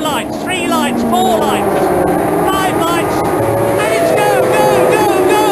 lights, 3 lights, 4 lights, 5 lights, and it's go, go, go, go!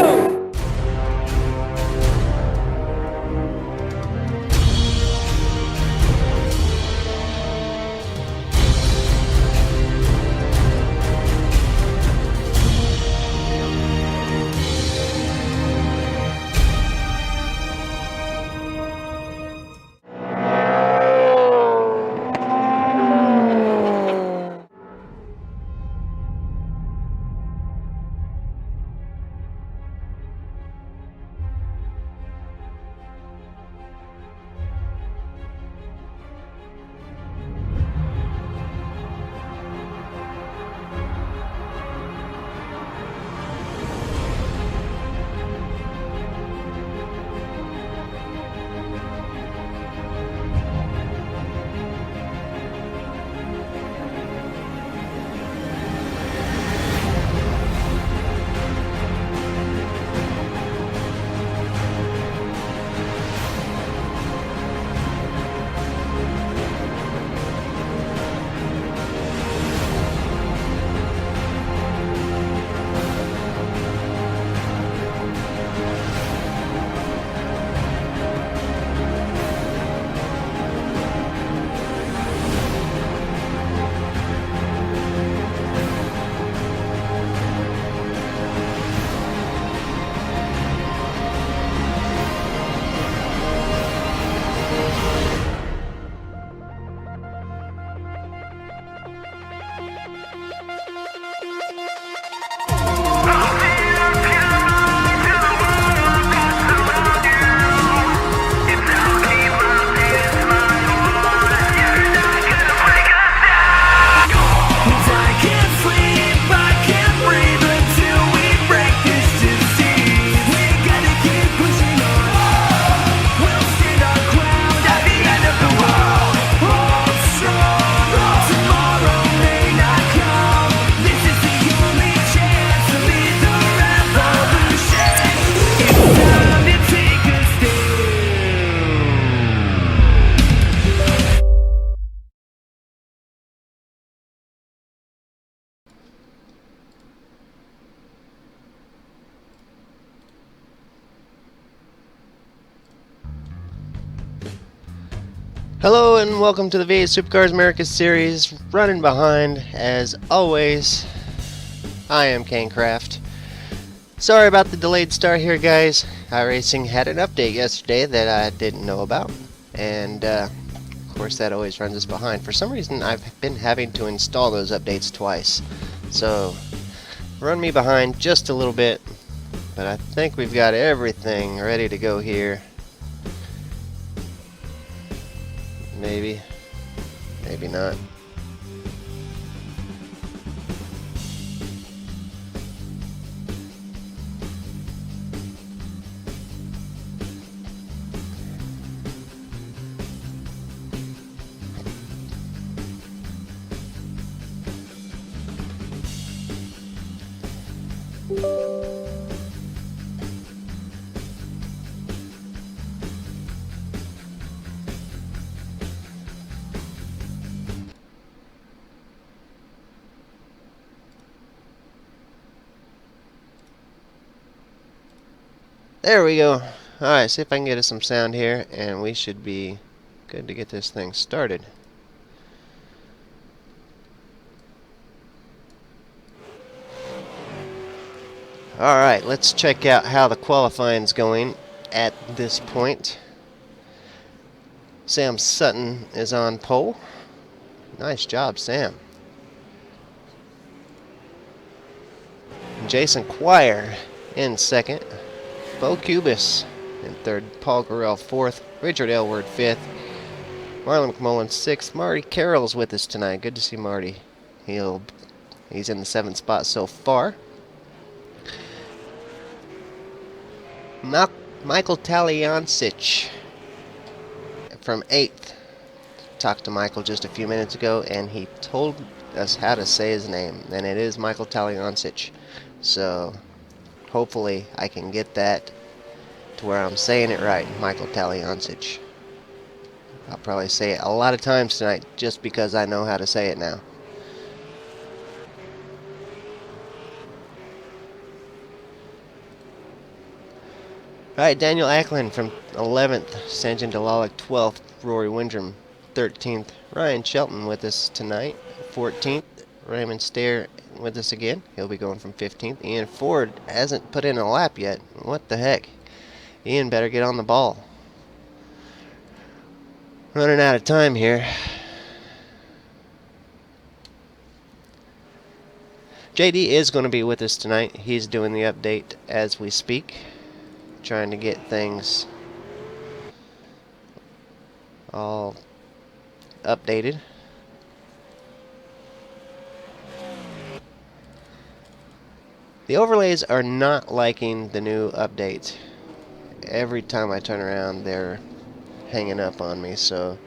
Hello and welcome to the V8 Supercars America series. Running behind, as always, I am Canecraft. Sorry about the delayed start here, guys. iRacing had an update yesterday that I didn't know about, and of course that always runs us behind. For some reason I've been having to install those updates twice, so run me behind just a little bit, but I think we've got everything ready to go here. Maybe, maybe not. There we go. Alright, see if I can get us some sound here, and we should be good to get this thing started. Alright, let's check out how the qualifying's going at this point. Sam Sutton is on pole. Nice job, Sam. Jason Quire in second. Bo Cubis in third, Paul Gorell fourth, Richard Elward fifth, Marlon McMullen sixth. Marty Carroll's with us tonight. Good to see Marty. He's in the 7th spot so far. Michael Taliancic from 8th. Talked to Michael just a few minutes ago, and he told us how to say his name, and it is Michael Taliancic. So hopefully I can get that to where I'm saying it right, Michael Taliancic. I'll probably say it a lot of times tonight just because I know how to say it now. Alright, Daniel Ackland from 11th, Sanjin Dalalik 12th, Rory Windrum 13th, Ryan Shelton with us tonight 14th, Raymond Stair with us again, he'll be going from 15th. Ian Ford hasn't put in a lap yet. What the heck? Ian better get on the ball. Running out of time here. JD is going to be with us tonight. He's doing the update as we speak, trying to get things all updated. The overlays are not liking the new update. Every time I turn around, they're hanging up on me, so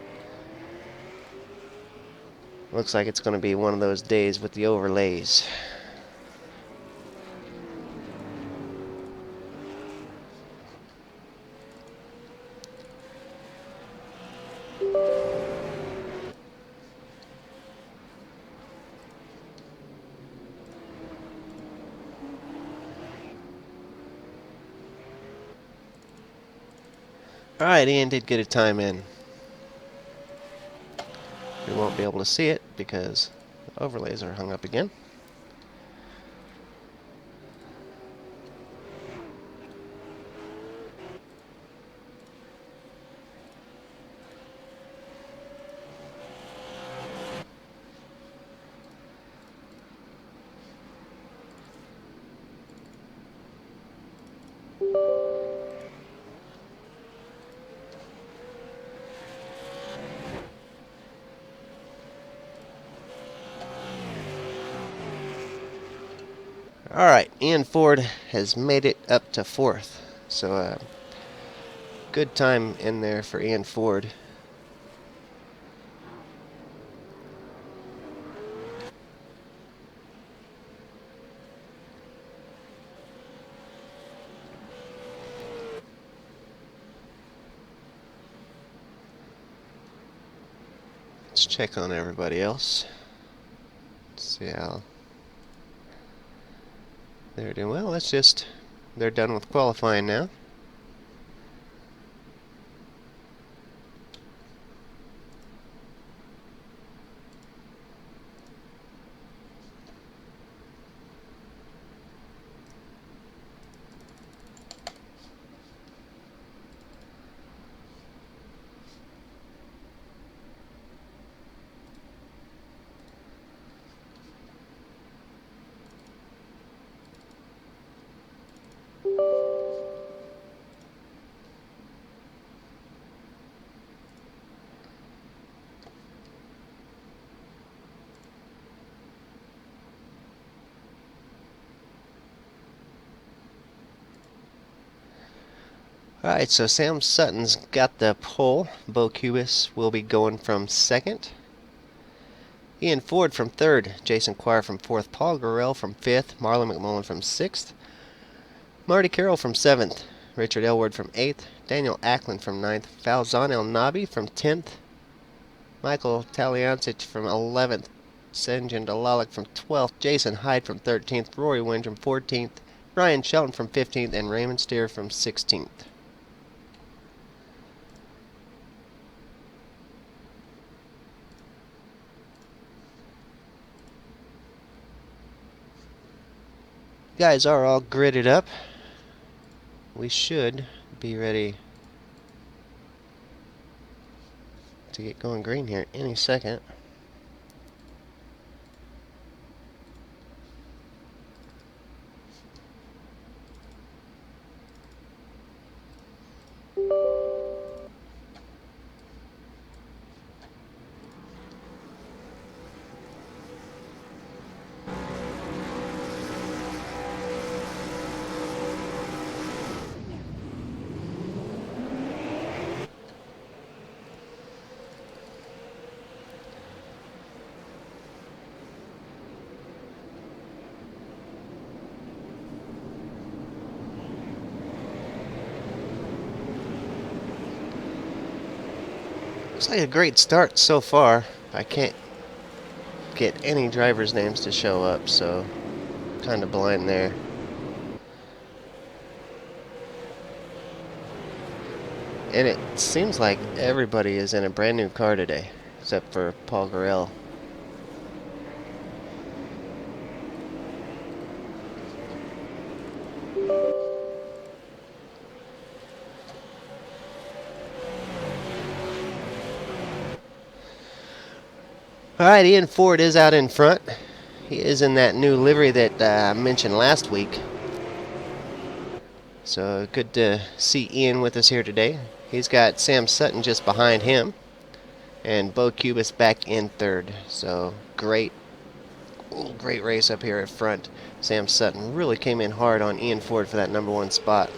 looks like it's going to be one of those days with the overlays. Alright, Ian did get a time in. We won't be able to see it because the overlays are hung up again. Alright, Ian Ford has made it up to 4th. So, good time in there for Ian Ford. Let's check on everybody else. Let's see how they're doing. Well, they're done with qualifying now. Alright, so Sam Sutton's got the pole. Bo Cubis will be going from 2nd. Ian Ford from 3rd. Jason Quire from 4th. Paul Gurrell from 5th. Marlon McMullen from 6th. Marty Carroll from 7th. Richard Elward from 8th. Daniel Ackland from 9th. Falzan El Nabi from 10th. Michael Taliancic from 11th. Sanjin Dalalik from 12th. Jason Hyde from 13th. Rory Windrum 14th. Ryan Shelton from 15th. And Raymond Steer from 16th. Guys are all gridded up. We should be ready to get going green here any second. Looks like a great start so far. I can't get any drivers' names to show up, so kind of blind there. And it seems like everybody is in a brand new car today, except for Paul Gorell. Alright, Ian Ford is out in front. He is in that new livery that I mentioned last week. So good to see Ian with us here today. He's got Sam Sutton just behind him, and Bo Cubis back in third. So great race up here at front. Sam Sutton really came in hard on Ian Ford for that #1 spot.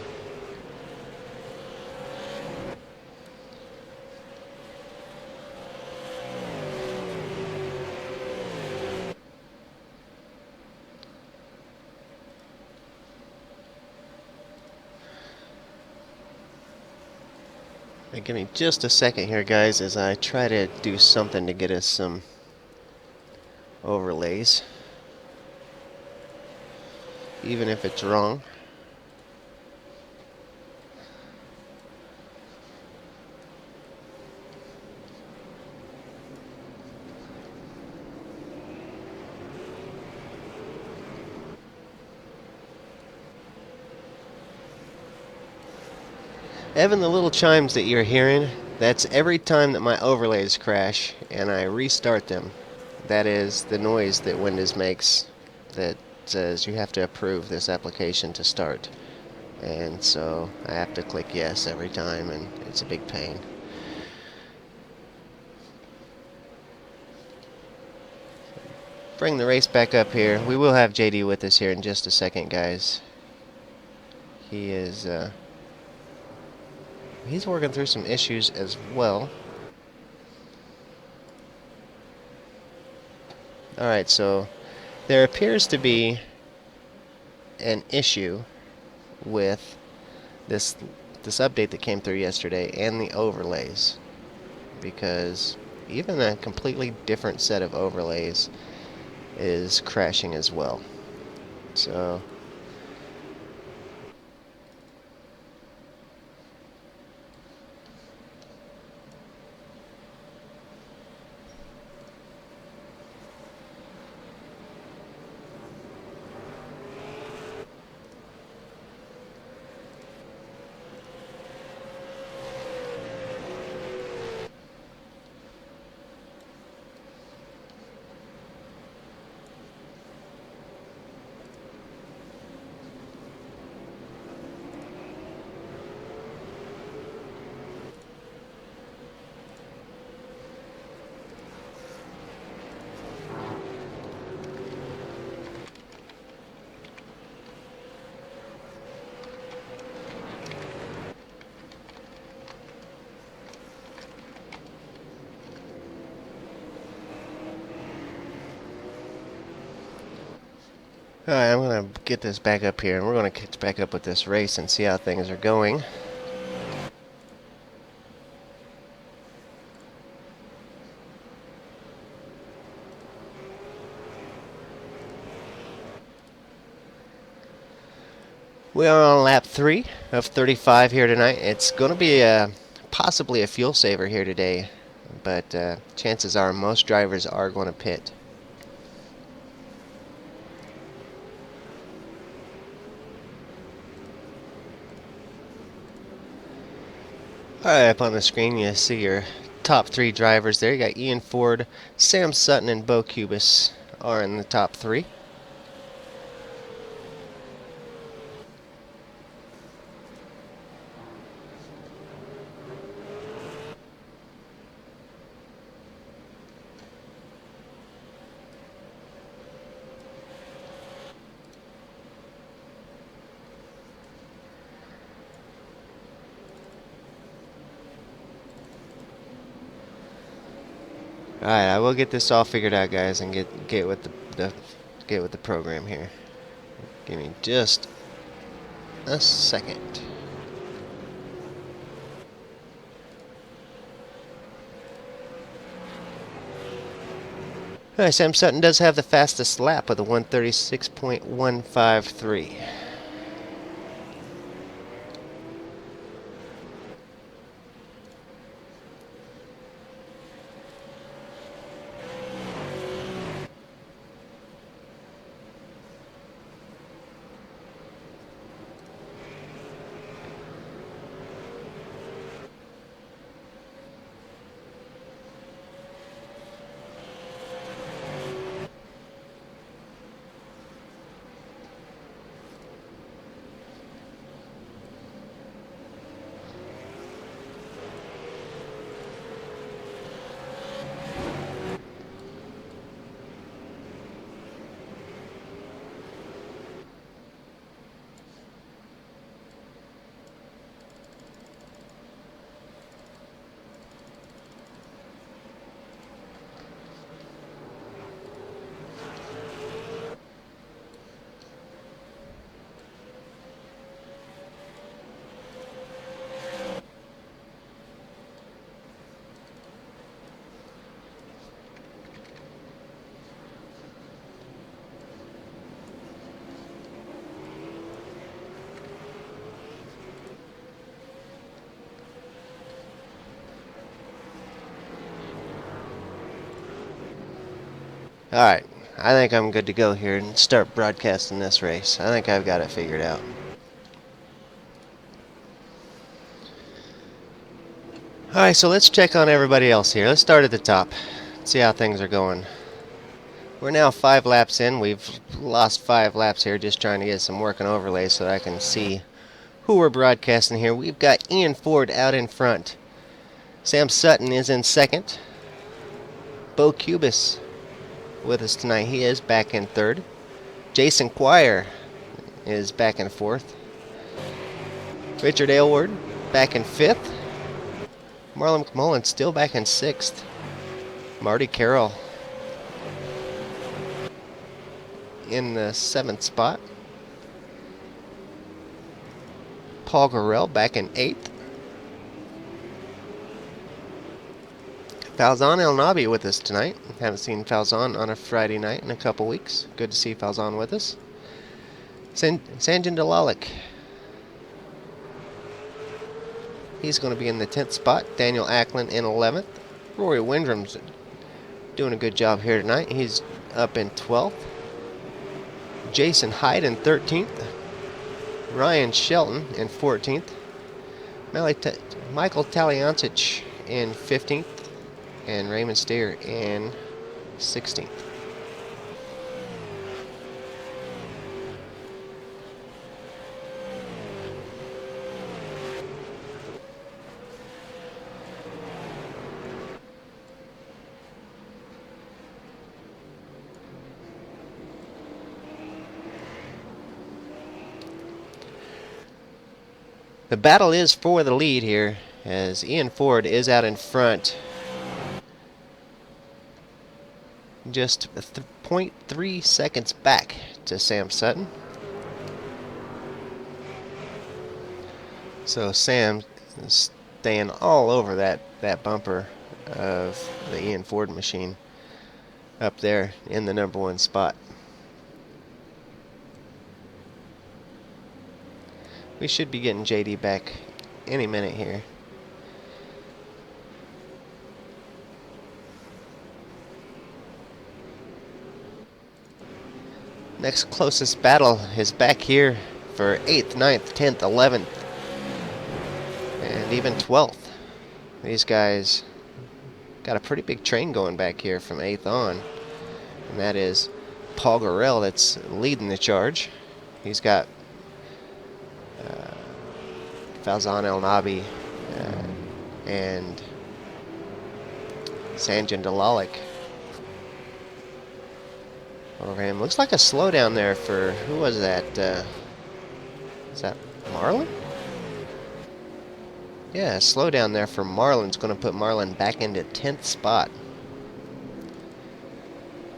Give me just a second here, guys, as I try to do something to get us some overlays, even if it's wrong. Evan, the little chimes that you're hearing, that's every time that my overlays crash and I restart them. That is the noise that Windows makes that says you have to approve this application to start. And so I have to click yes every time, and it's a big pain. Bring the race back up here. We will have JD with us here in just a second, guys. He is he's working through some issues as well. Alright, so there appears to be an issue with this update that came through yesterday and the overlays, because even a completely different set of overlays is crashing as well. So alright, I'm going to get this back up here, and we're going to catch back up with this race and see how things are going. We are on lap 3 of 35 here tonight. It's going to be possibly a fuel saver here today, but chances are most drivers are going to pit. Alright, up on the screen you see your top 3 drivers there. You got Ian Ford, Sam Sutton, and Bo Cubis are in the top 3. Alright, I will get this all figured out, guys, and get with the program here. Give me just a second. Alright, Sam Sutton does have the fastest lap with a 1:36.153. Alright, I think I'm good to go here and start broadcasting this race. I think I've got it figured out. Alright, so let's check on everybody else here. Let's start at the top. See how things are going. We're now 5 laps in. We've lost 5 laps here just trying to get some working overlays so that I can see who we're broadcasting here. We've got Ian Ford out in front. Sam Sutton is in second. Bo Cubis with us tonight. He is back in third. Jason Quire is back in fourth. Richard Aylward back in fifth. Marlon McMullen still back in sixth. Marty Carroll in the 7th spot. Paul Gorell back in 8th. Falzon El Nabi with us tonight. Haven't seen Falzon on a Friday night in a couple weeks. Good to see Falzon with us. Sanjan Dalalik. He's going to be in the 10th spot. Daniel Ackland in 11th. Rory Windram's doing a good job here tonight. He's up in 12th. Jason Hyde in 13th. Ryan Shelton in 14th. Michael Taliancic in 15th. And Raymond Steer in 16th. The battle is for the lead here, as Ian Ford is out in front. Just 0.3 seconds back to Sam Sutton. So Sam is staying all over that bumper of the Ian Ford machine up there in the number 1 spot. We should be getting JD back any minute here. Next closest battle is back here for 8th, 9th, 10th, 11th, and even 12th. These guys got a pretty big train going back here from 8th on, and that is Paul Gorell that's leading the charge. He's got Falzon El Nabi and Sanjan Dalalik over him. Looks like a slowdown there for, who was that? Is that Marlon? Yeah, a slowdown there for Marlon's going to put Marlon back into 10th spot.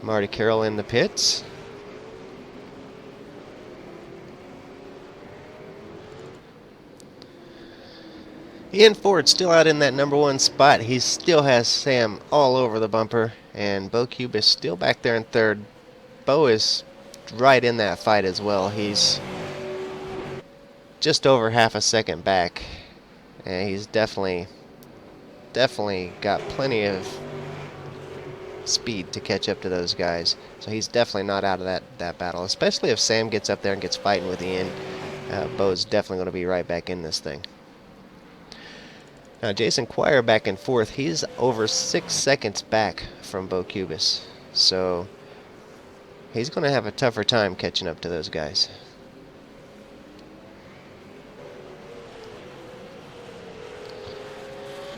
Marty Carroll in the pits. Ian Ford still out in that number 1 spot. He still has Sam all over the bumper, and Bo Cubis still back there in 3rd. Bo is right in that fight as well. He's just over half a second back, and he's definitely got plenty of speed to catch up to those guys. So he's definitely not out of that battle, especially if Sam gets up there and gets fighting with Ian. Bo's definitely going to be right back in this thing. Now Jason Quire back in 4th. He's over 6 seconds back from Bo Cubis, so he's going to have a tougher time catching up to those guys.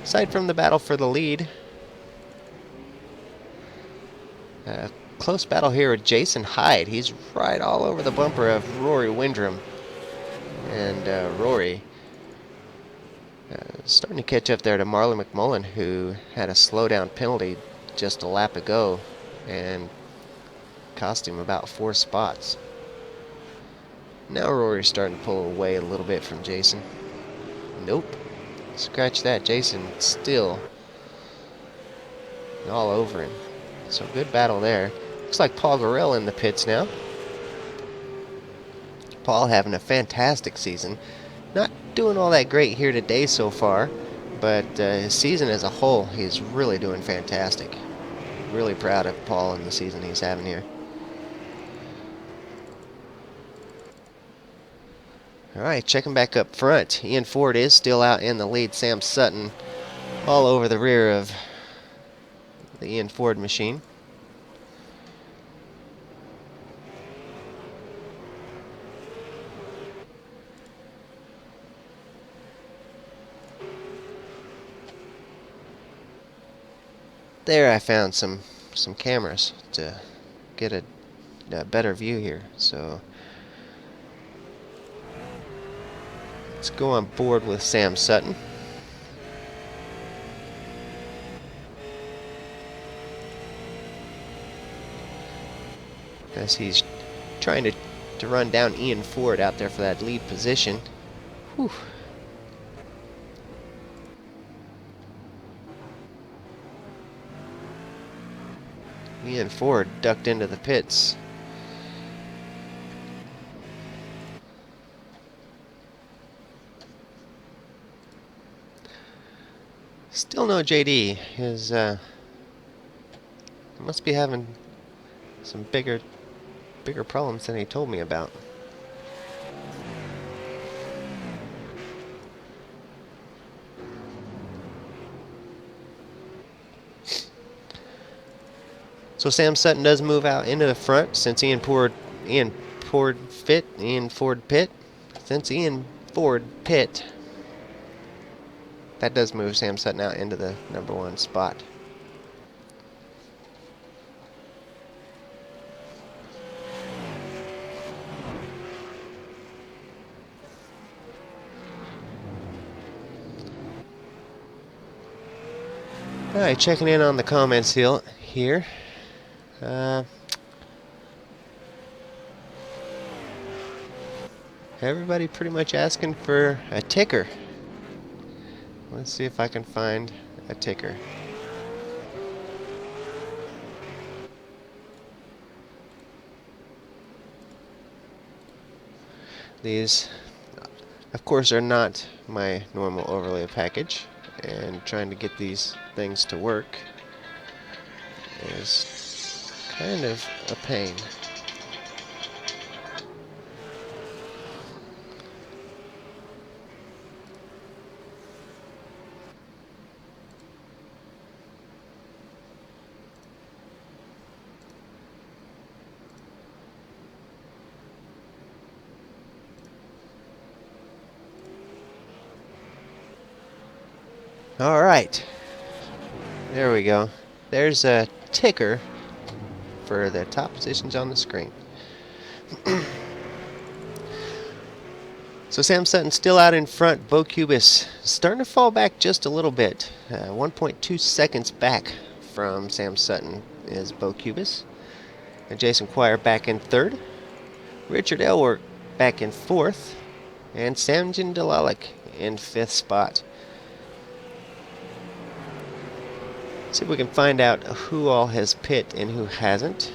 Aside from the battle for the lead, close battle here with Jason Hyde. He's right all over the bumper of Rory Windram, and Rory starting to catch up there to Marlon McMullen, who had a slowdown penalty just a lap ago and cost him about 4 spots. Now Rory's starting to pull away a little bit from Jason. Nope. Scratch that. Jason still all over him. So good battle there. Looks like Paul Gorell in the pits now. Paul having a fantastic season. Not doing all that great here today so far, but his season as a whole, he's really doing fantastic. really proud of Paul and the season he's having here. Alright, checking back up front. Ian Ford is still out in the lead. Sam Sutton all over the rear of the Ian Ford machine. There I found some cameras to get a better view here. So let's go on board with Sam Sutton. As he's trying to run down Ian Ford out there for that lead position. Whew. Ian Ford ducked into the pits. Still no JD. His must be having some bigger problems than he told me about. So Sam Sutton does move out into the front since Ian Ford pit. Since Ian Ford pit, that does move Sam Sutton out into the #1 spot. Alright, checking in on the comments here. Everybody pretty much asking for a ticker. Let's see if I can find a ticker. These, of course, are not my normal overlay package, and trying to get these things to work is kind of a pain. All right, there we go. There's a ticker for the top positions on the screen. So Sam Sutton still out in front. Bo Cubis starting to fall back just a little bit. 1.2 seconds back from Sam Sutton is Bo Cubis. And Jason Quire back in third. Richard Elwork back in fourth. And Samjin Delalik in fifth spot. See if we can find out who all has pit and who hasn't.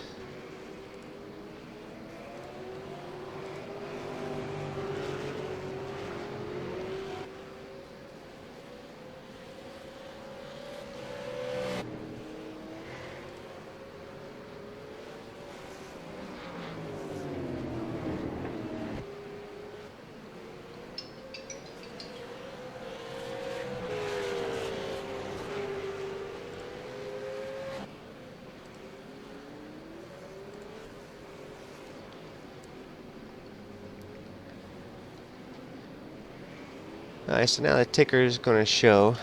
Alright, so now the ticker is going to show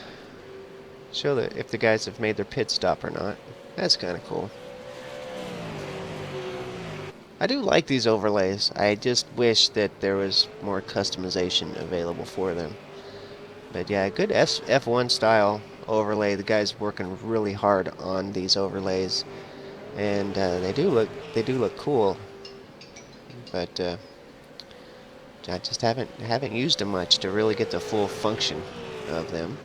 that if the guys have made their pit stop or not. That's kind of cool. I do like these overlays. I just wish that there was more customization available for them. But yeah, a good F1 style overlay. The guys working really hard on these overlays, and they do look cool. But I just haven't used them much to really get the full function of them.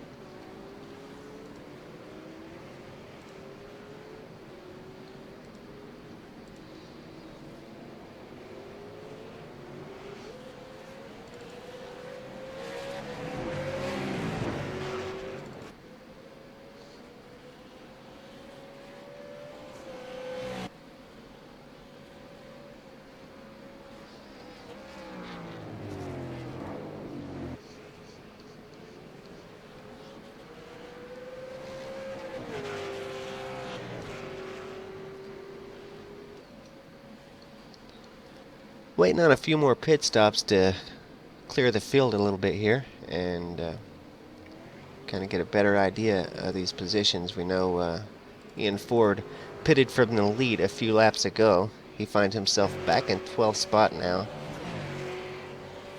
Waiting on a few more pit stops to clear the field a little bit here and kind of get a better idea of these positions. We know Ian Ford pitted from the lead a few laps ago. He finds himself back in 12th spot now.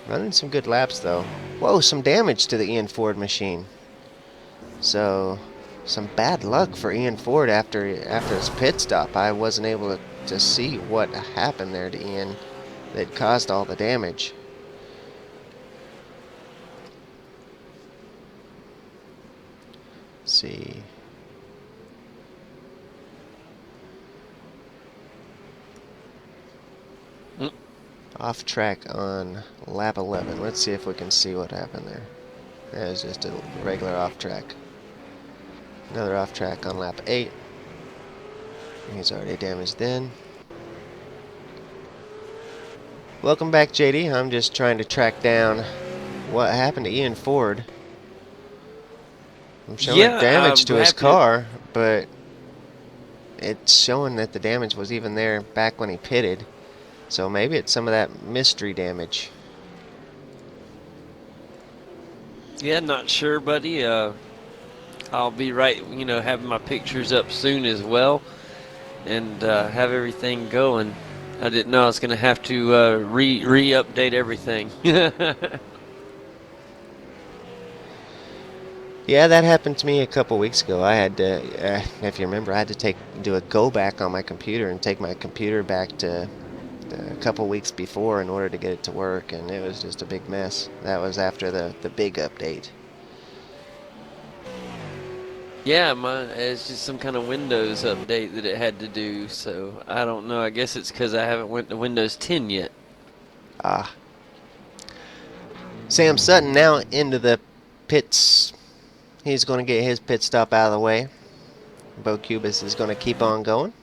Running some good laps though. Whoa, some damage to the Ian Ford machine. So some bad luck for Ian Ford after his pit stop. I wasn't able to see what happened there to Ian that caused all the damage. Let's see. Off track on lap 11. Let's see if we can see what happened there. That was just a regular off track. Another off track on lap 8. He's already damaged then. Welcome back, JD. I'm just trying to track down what happened to Ian Ford. I'm showing damage to his car, but it's showing that the damage was even there back when he pitted. So maybe it's some of that mystery damage. Yeah, not sure, buddy. I'll be right, having my pictures up soon as well, and have everything going. I didn't know I was going to have to re-update everything. Yeah, that happened to me a couple weeks ago. I had to, if you remember, I had to do a go back on my computer and take my computer back to a couple weeks before in order to get it to work, and it was just a big mess. That was after the big update. Yeah, it's just some kind of Windows update that it had to do, so I don't know. I guess it's because I haven't went to Windows 10 yet. Ah. Sam Sutton now into the pits. He's going to get his pit stop out of the way. Bo Cubis is going to keep on going.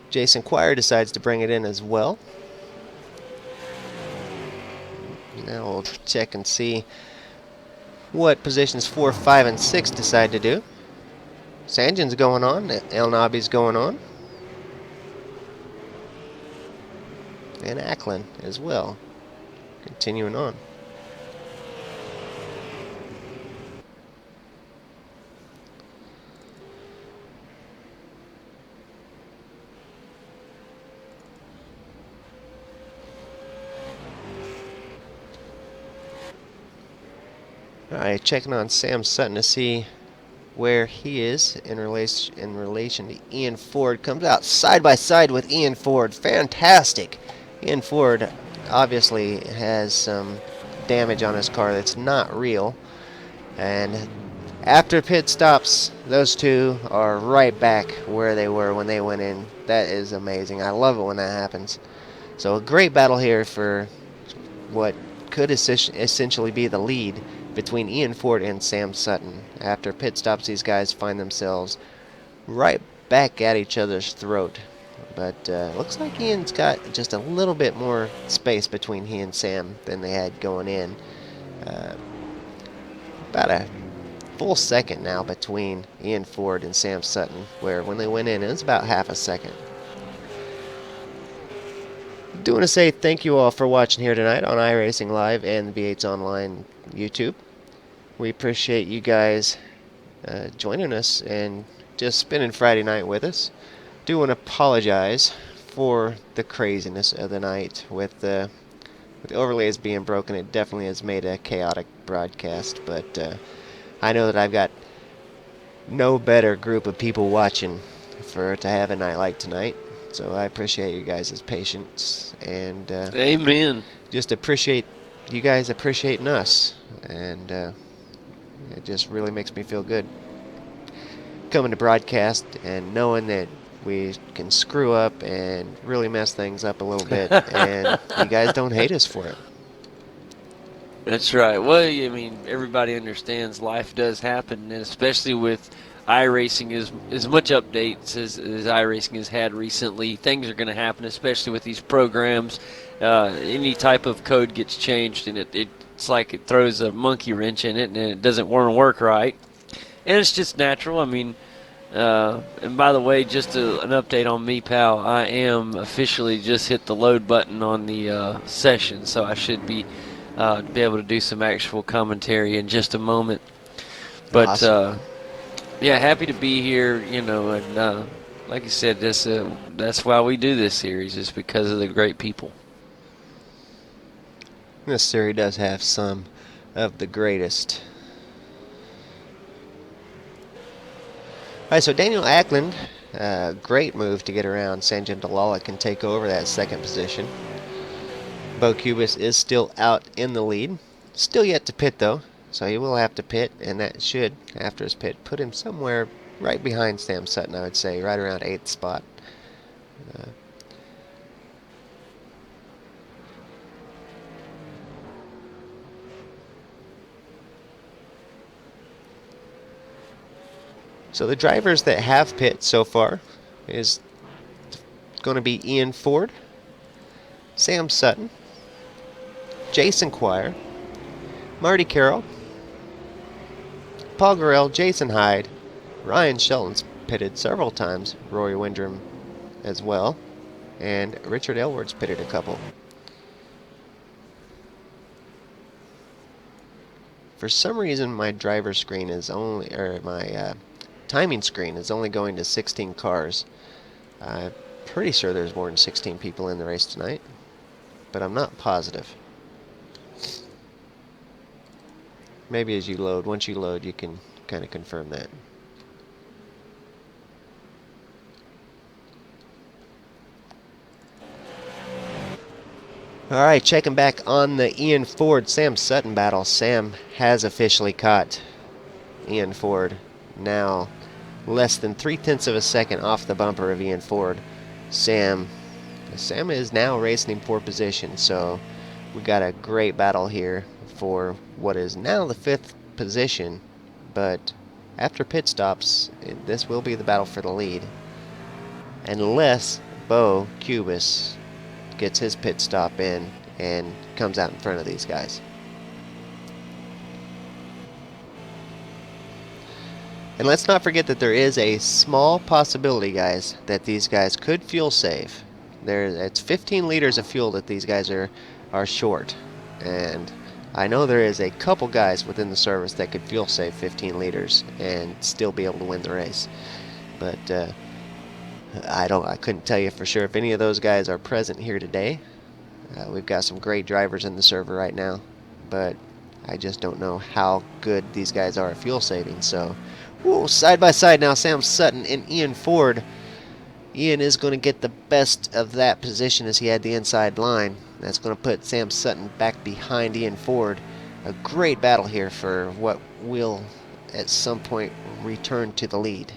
Jason Quire decides to bring it in as well. Now we'll check and see what positions 4, 5, and 6 decide to do. Sanjan's going on. El Nabi's going on. And Ackland as well. Continuing on. Alright, checking on Sam Sutton to see where he is in relation to Ian Ford. Comes out side by side with Ian Ford. Fantastic. Ian Ford obviously has some damage on his car that's not real. And after pit stops, those two are right back where they were when they went in. That is amazing. I love it when that happens. So a great battle here for what could essentially be the lead between Ian Ford and Sam Sutton. After pit stops, these guys find themselves right back at each other's throat. But looks like Ian's got just a little bit more space between he and Sam than they had going in. About a full second now between Ian Ford and Sam Sutton, where when they went in, it was about half a second. Do want to say thank you all for watching here tonight on iRacing Live and the V8's Online YouTube. We appreciate you guys joining us and just spending Friday night with us. Do want to apologize for the craziness of the night with the overlays being broken. It definitely has made a chaotic broadcast, but I know that I've got no better group of people watching to have a night like tonight. So I appreciate you guys' patience and Amen. Just appreciate you guys appreciating us, and it just really makes me feel good coming to broadcast and knowing that we can screw up and really mess things up a little bit, and you guys don't hate us for it. That's right. Well, I mean, everybody understands life does happen, and especially with iRacing, as much updates as iRacing has had recently, things are going to happen, especially with these programs. Any type of code gets changed, and it's like it throws a monkey wrench in it, and it doesn't want to work right. And it's just natural. I mean, And by the way, just an update on me, pal. I am officially just hit the load button on the session, so I should be able to do some actual commentary in just a moment. But Awesome. yeah, happy to be here. And like I said, that's why we do this series, is because of the great people. This series does have some of the greatest. Alright, so Daniel Ackland, great move to get around. Sanjay Dalala can take over that second position. Bo Cubis is still out in the lead. Still yet to pit, though, so he will have to pit, and that should, after his pit, put him somewhere right behind Sam Sutton, I would say, right around 8th spot. So the drivers that have pit so far is going to be Ian Ford, Sam Sutton, Jason Quire, Marty Carroll, Paul Gorell, Jason Hyde, Ryan Shelton's pitted several times, Rory Windrum as well, and Richard Elward's pitted a couple. For some reason, my driver screen is only, or my timing screen is only going to 16 cars. I'm pretty sure there's more than 16 people in the race tonight, but I'm not positive. Maybe as you load, once you load, you can kind of confirm that. Alright, checking back on the Ian Ford Sam Sutton battle. Sam has officially caught Ian Ford, now less than 3/10 of a second off the bumper of Ian Ford. Sam is now racing in 4th position, so we got a great battle here for what is now the 5th position, but after pit stops, this will be the battle for the lead, unless Bo Cubis gets his pit stop in and comes out in front of these guys. And let's not forget that there is a small possibility, guys, that these guys could fuel save. It's 15 liters of fuel that these guys are short, and I know there is a couple guys within the service that could fuel save 15 liters and still be able to win the race. But I couldn't tell you for sure if any of those guys are present here today. We've got some great drivers in the server right now, but I just don't know how good these guys are at fuel saving. So, side by side now, Sam Sutton and Ian Ford. Ian is going to get the best of that position as he had the inside line. That's going to put Sam Sutton back behind Ian Ford. A great battle here for what will at some point return to the lead.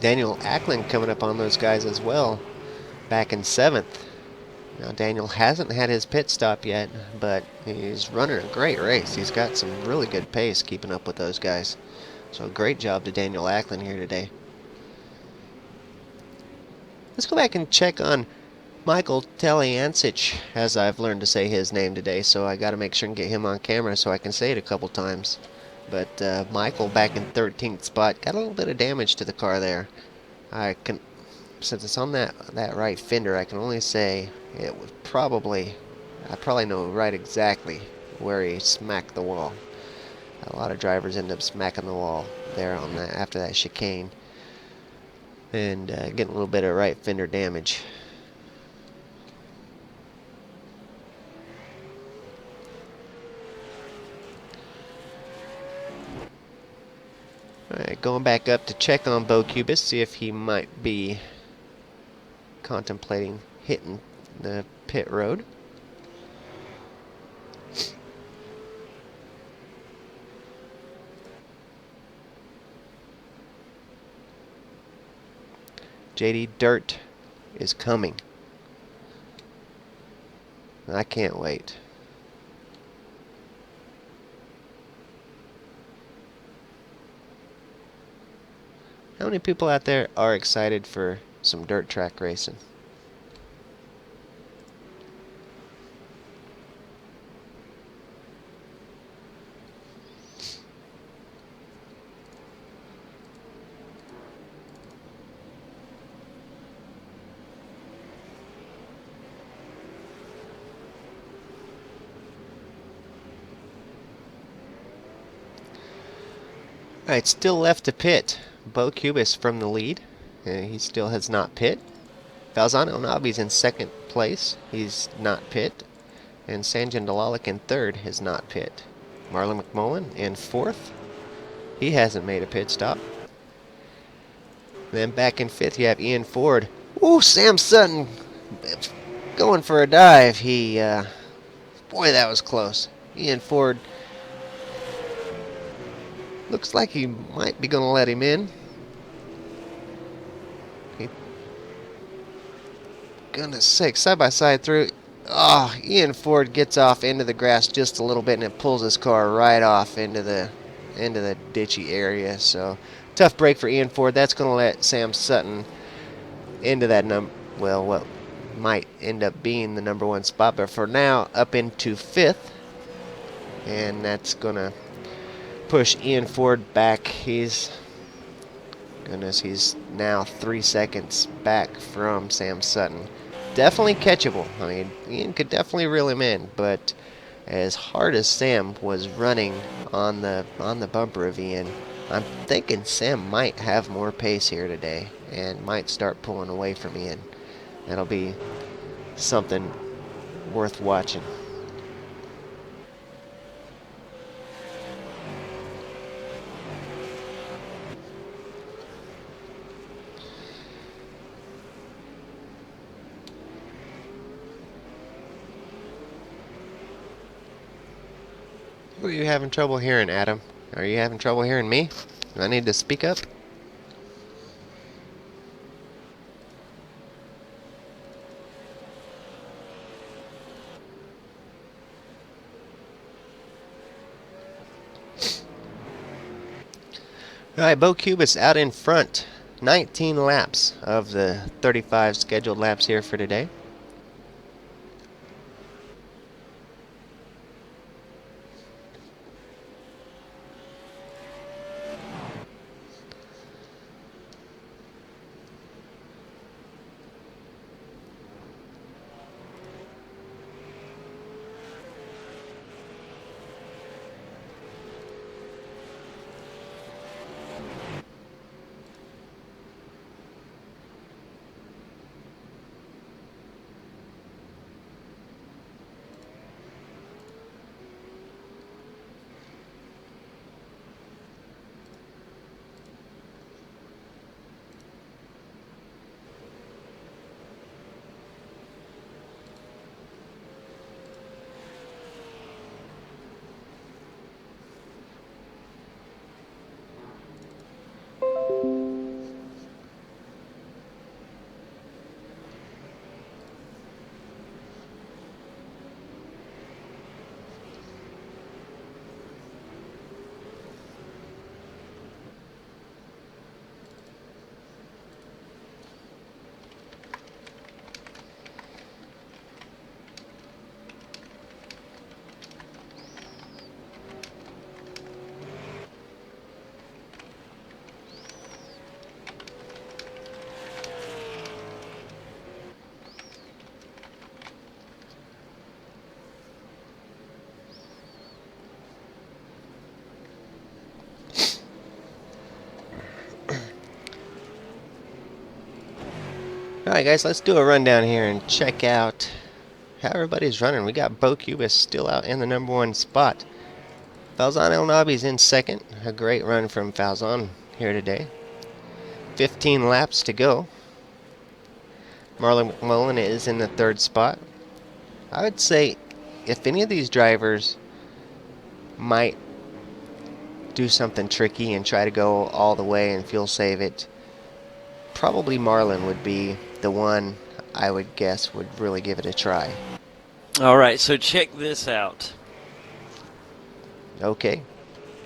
Daniel Ackland coming up on those guys as well, back in 7th. Now Daniel hasn't had his pit stop yet, but he's running a great race. He's got some really good pace keeping up with those guys. So great job to Daniel Ackland here today. Let's go back and check on Michael Teliancic, as I've learned to say his name today, so I got to make sure and get him on camera so I can say it a couple times. But Michael back in 13th spot, got a little bit of damage to the car there. Since it's on that right fender, I can only say it was I probably know right exactly where he smacked the wall. A lot of drivers end up smacking the wall there on that after that chicane, and getting a little bit of right fender damage. Alright, going back up to check on Bo Cubis, see if he might be contemplating hitting the pit road. JD Dirt is coming. I can't wait. How many people out there are excited for some dirt track racing? Alright, still left to pit. Bo Cubis from the lead. He still has not pit. Falzano Nabi's in second place. He's not pit. And Sanjan Dalalik in third has not pit. Marlon McMullen in fourth. He hasn't made a pit stop. Then back in fifth you have Ian Ford. Ooh, Sam Sutton going for a dive. Boy, that was close. Ian Ford looks like he might be going to let him in. Goodness sakes, side by side through. Oh, Ian Ford gets off into the grass just a little bit and it pulls his car right off into the ditchy area. So tough break for Ian Ford. That's going to let Sam Sutton into that what might end up being the number one spot, but for now up into fifth, and that's going to push Ian Ford back. He's now 3 seconds back from Sam Sutton. Definitely catchable. I mean, Ian could definitely reel him in, but as hard as Sam was running on the bumper of Ian, I'm thinking Sam might have more pace here today and might start pulling away from Ian. That'll be something worth watching. Who are you having trouble hearing, Adam? Are you having trouble hearing me? Do I need to speak up? Alright, Bo Cubis out in front. 19 laps of the 35 scheduled laps here for today. Alright guys, let's do a rundown here and check out how everybody's running. We got Bo Cubis still out in the number one spot. Falzon El Nabi's in second. A great run from Falzon here today. 15 laps to go. Marlon McMullen is in the third spot. I would say if any of these drivers might do something tricky and try to go all the way and fuel save it, probably Marlon would be the one I would guess would really give it a try. All right, so check this out. Okay.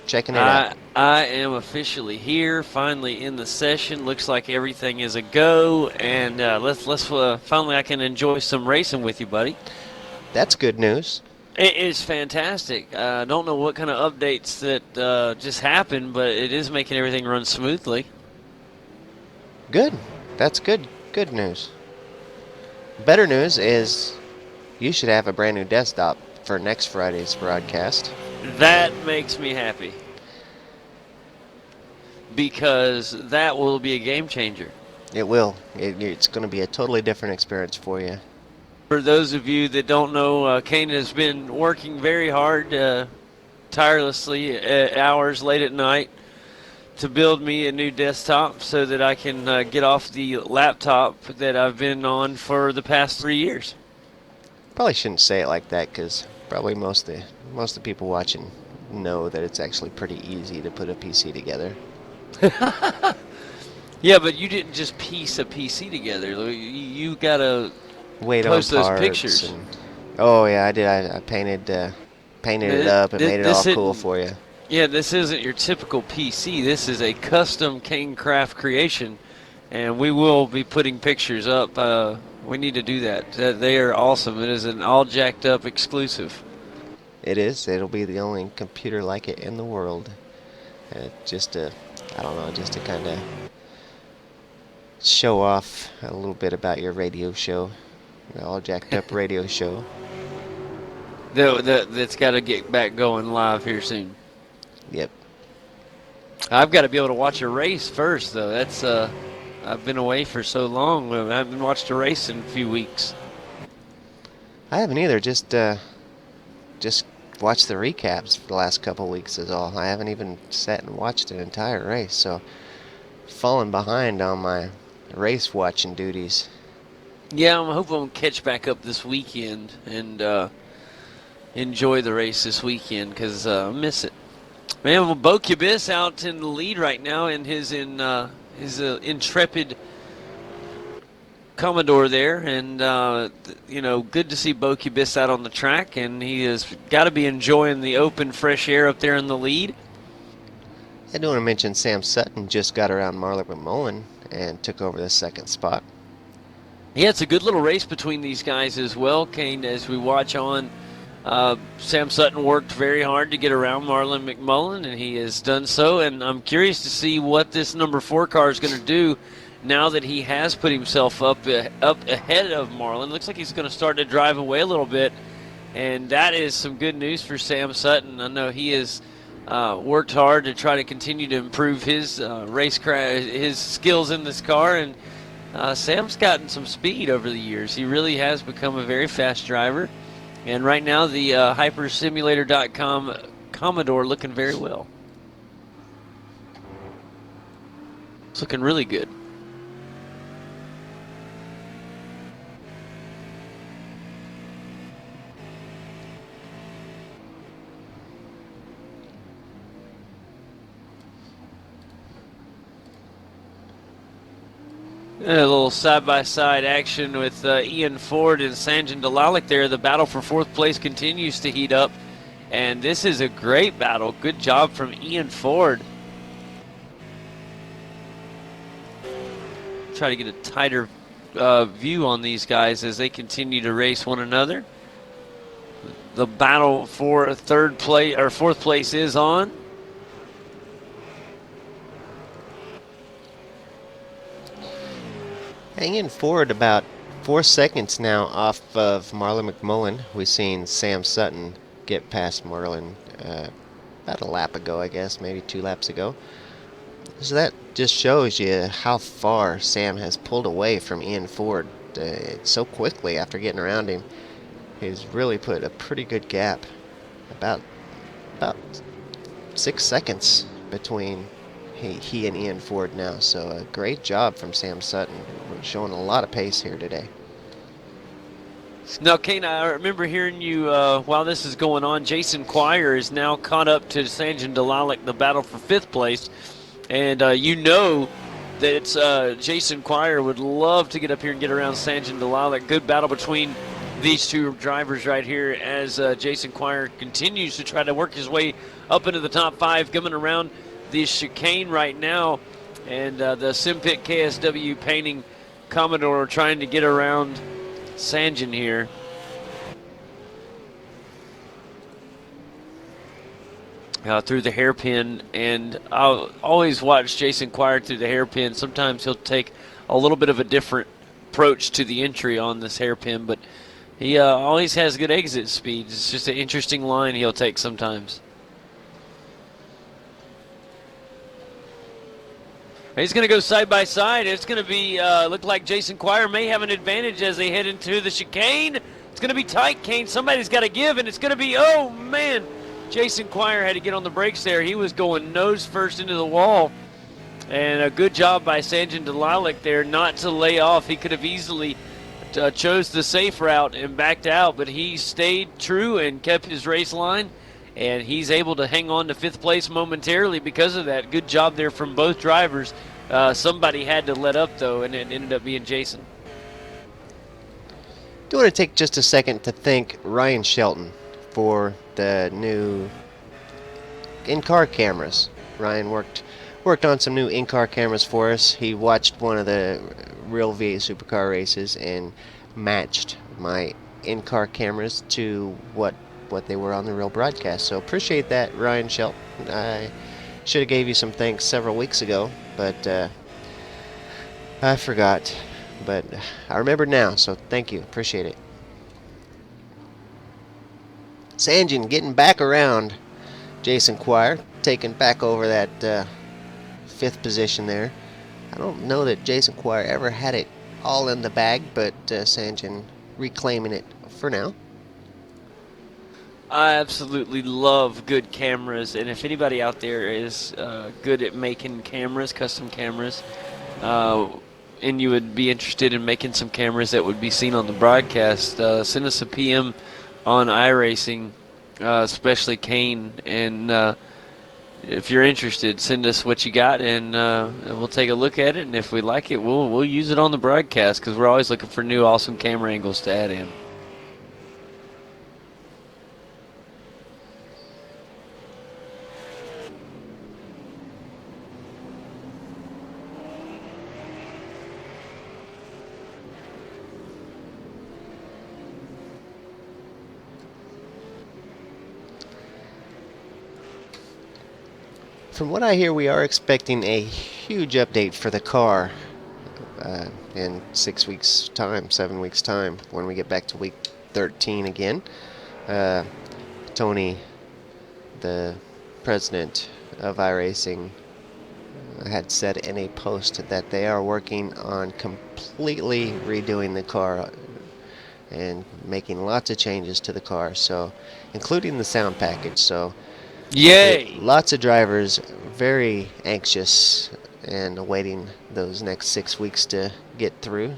checking it out. I am officially here, finally in the session. Looks like everything is a go, and let's finally I can enjoy some racing with you, buddy. That's good news. It is fantastic. I don't know what kind of updates that just happened, but it is making everything run smoothly. Good. That's good. Good news. Better news is you should have a brand new desktop for next Friday's broadcast. That makes me happy, because that will be a game changer. It will. It's going to be a totally different experience for you. For those of you that don't know, Kane has been working very hard, tirelessly, hours late at night, to build me a new desktop so that I can get off the laptop that I've been on for the past 3 years. Probably shouldn't say it like that, because probably most of the people watching know that it's actually pretty easy to put a PC together. Yeah, but you didn't just piece a PC together. You got to Wait post on those parts pictures. Oh yeah, I did. I painted it up and made it all cool for you. Yeah, this isn't your typical PC. This is a custom Kane Craft creation, and we will be putting pictures up. We need to do that. They are awesome. It is an all jacked up exclusive. It is. It'll be the only computer like it in the world. Just to kind of show off a little bit about your radio show, the all jacked up radio show. That's got to get back going live here soon. Yep. I've got to be able to watch a race first, though. That's I've been away for so long. I haven't watched a race in a few weeks. I haven't either. Just watched the recaps for the last couple weeks is all. I haven't even sat and watched an entire race, so falling behind on my race watching duties. Yeah, I'm hoping I'll catch back up this weekend and enjoy the race this weekend, because I miss it. Man, well, Bo Kubis out in the lead right now in his intrepid Commodore there, and good to see Bo Kubis out on the track, and he has got to be enjoying the open, fresh air up there in the lead. I do want to mention Sam Sutton just got around Marlon McMullen and took over the second spot. Yeah, it's a good little race between these guys as well, Kane, as we watch on. Sam Sutton worked very hard to get around Marlon McMullen, and he has done so, and I'm curious to see what this number 4 car is going to do now that he has put himself up ahead of Marlon. Looks like he's going to start to drive away a little bit, and that is some good news for Sam Sutton. I know he has worked hard to try to continue to improve his his skills in this car, and Sam's gotten some speed over the years. He really has become a very fast driver. And right now, the hypersimulator.com Commodore looking very well. It's looking really good. A little side-by-side action with Ian Ford and Sanjin Dalalik there. The battle for 4th place continues to heat up, and this is a great battle. Good job from Ian Ford. Try to get a tighter view on these guys as they continue to race one another. The battle for 4th place is on. Hanging forward about 4 seconds now off of Marlon McMullen. We've seen Sam Sutton get past Marlon about a lap ago, I guess, maybe 2 laps ago. So that just shows you how far Sam has pulled away from Ian Ford so quickly after getting around him. He's really put a pretty good gap, about 6 seconds between he and Ian Ford now. So a great job from Sam Sutton. We're showing a lot of pace here today. Now, Kane, I remember hearing you while this is going on. Jason Quire is now caught up to Sanjin Dalalik, the battle for 5th place. And you know that Jason Quire would love to get up here and get around Sanjin Dalalik. Good battle between these two drivers right here as Jason Quire continues to try to work his way up into the top 5, coming around the chicane right now. And the Simpit KSW painting Commodore trying to get around Sanjin here. Through the hairpin, and I'll always watch Jason Quire through the hairpin. Sometimes he'll take a little bit of a different approach to the entry on this hairpin, but he always has good exit speed. It's just an interesting line he'll take sometimes. He's going to go side by side. It's going to be look like Jason Quire may have an advantage as they head into the chicane. It's going to be tight, Kane. Somebody's got to give, and it's going to be, oh, man. Jason Quire had to get on the brakes there. He was going nose first into the wall. And a good job by Sanjin Delilik there not to lay off. He could have easily chose the safe route and backed out, but he stayed true and kept his race line. And he's able to hang on to 5th place momentarily because of that. Good job there from both drivers. Somebody had to let up, though, and it ended up being Jason. Do want to take just a second to thank Ryan Shelton for the new in-car cameras. Ryan worked on some new in-car cameras for us. He watched one of the real V8 Supercar races and matched my in-car cameras to what they were on the real broadcast. So appreciate that, Ryan Shelton. I should have gave you some thanks several weeks ago, but I forgot. But I remember now, so thank you. Appreciate it. Sanjin getting back around Jason Quire, taking back over that 5th position there. I don't know that Jason Quire ever had it all in the bag, but Sanjin reclaiming it for now. I absolutely love good cameras, and if anybody out there is good at making cameras, custom cameras, and you would be interested in making some cameras that would be seen on the broadcast, send us a PM on iRacing, especially Kane, and if you're interested, send us what you got, and we'll take a look at it, and if we like it, we'll use it on the broadcast, because we're always looking for new awesome camera angles to add in. From what I hear, we are expecting a huge update for the car in 6 weeks' time, 7 weeks' time, when we get back to week 13 again. Tony, the president of iRacing, had said in a post that they are working on completely redoing the car and making lots of changes to the car, so including the sound package. So yay! Lots of drivers very anxious and awaiting those next 6 weeks to get through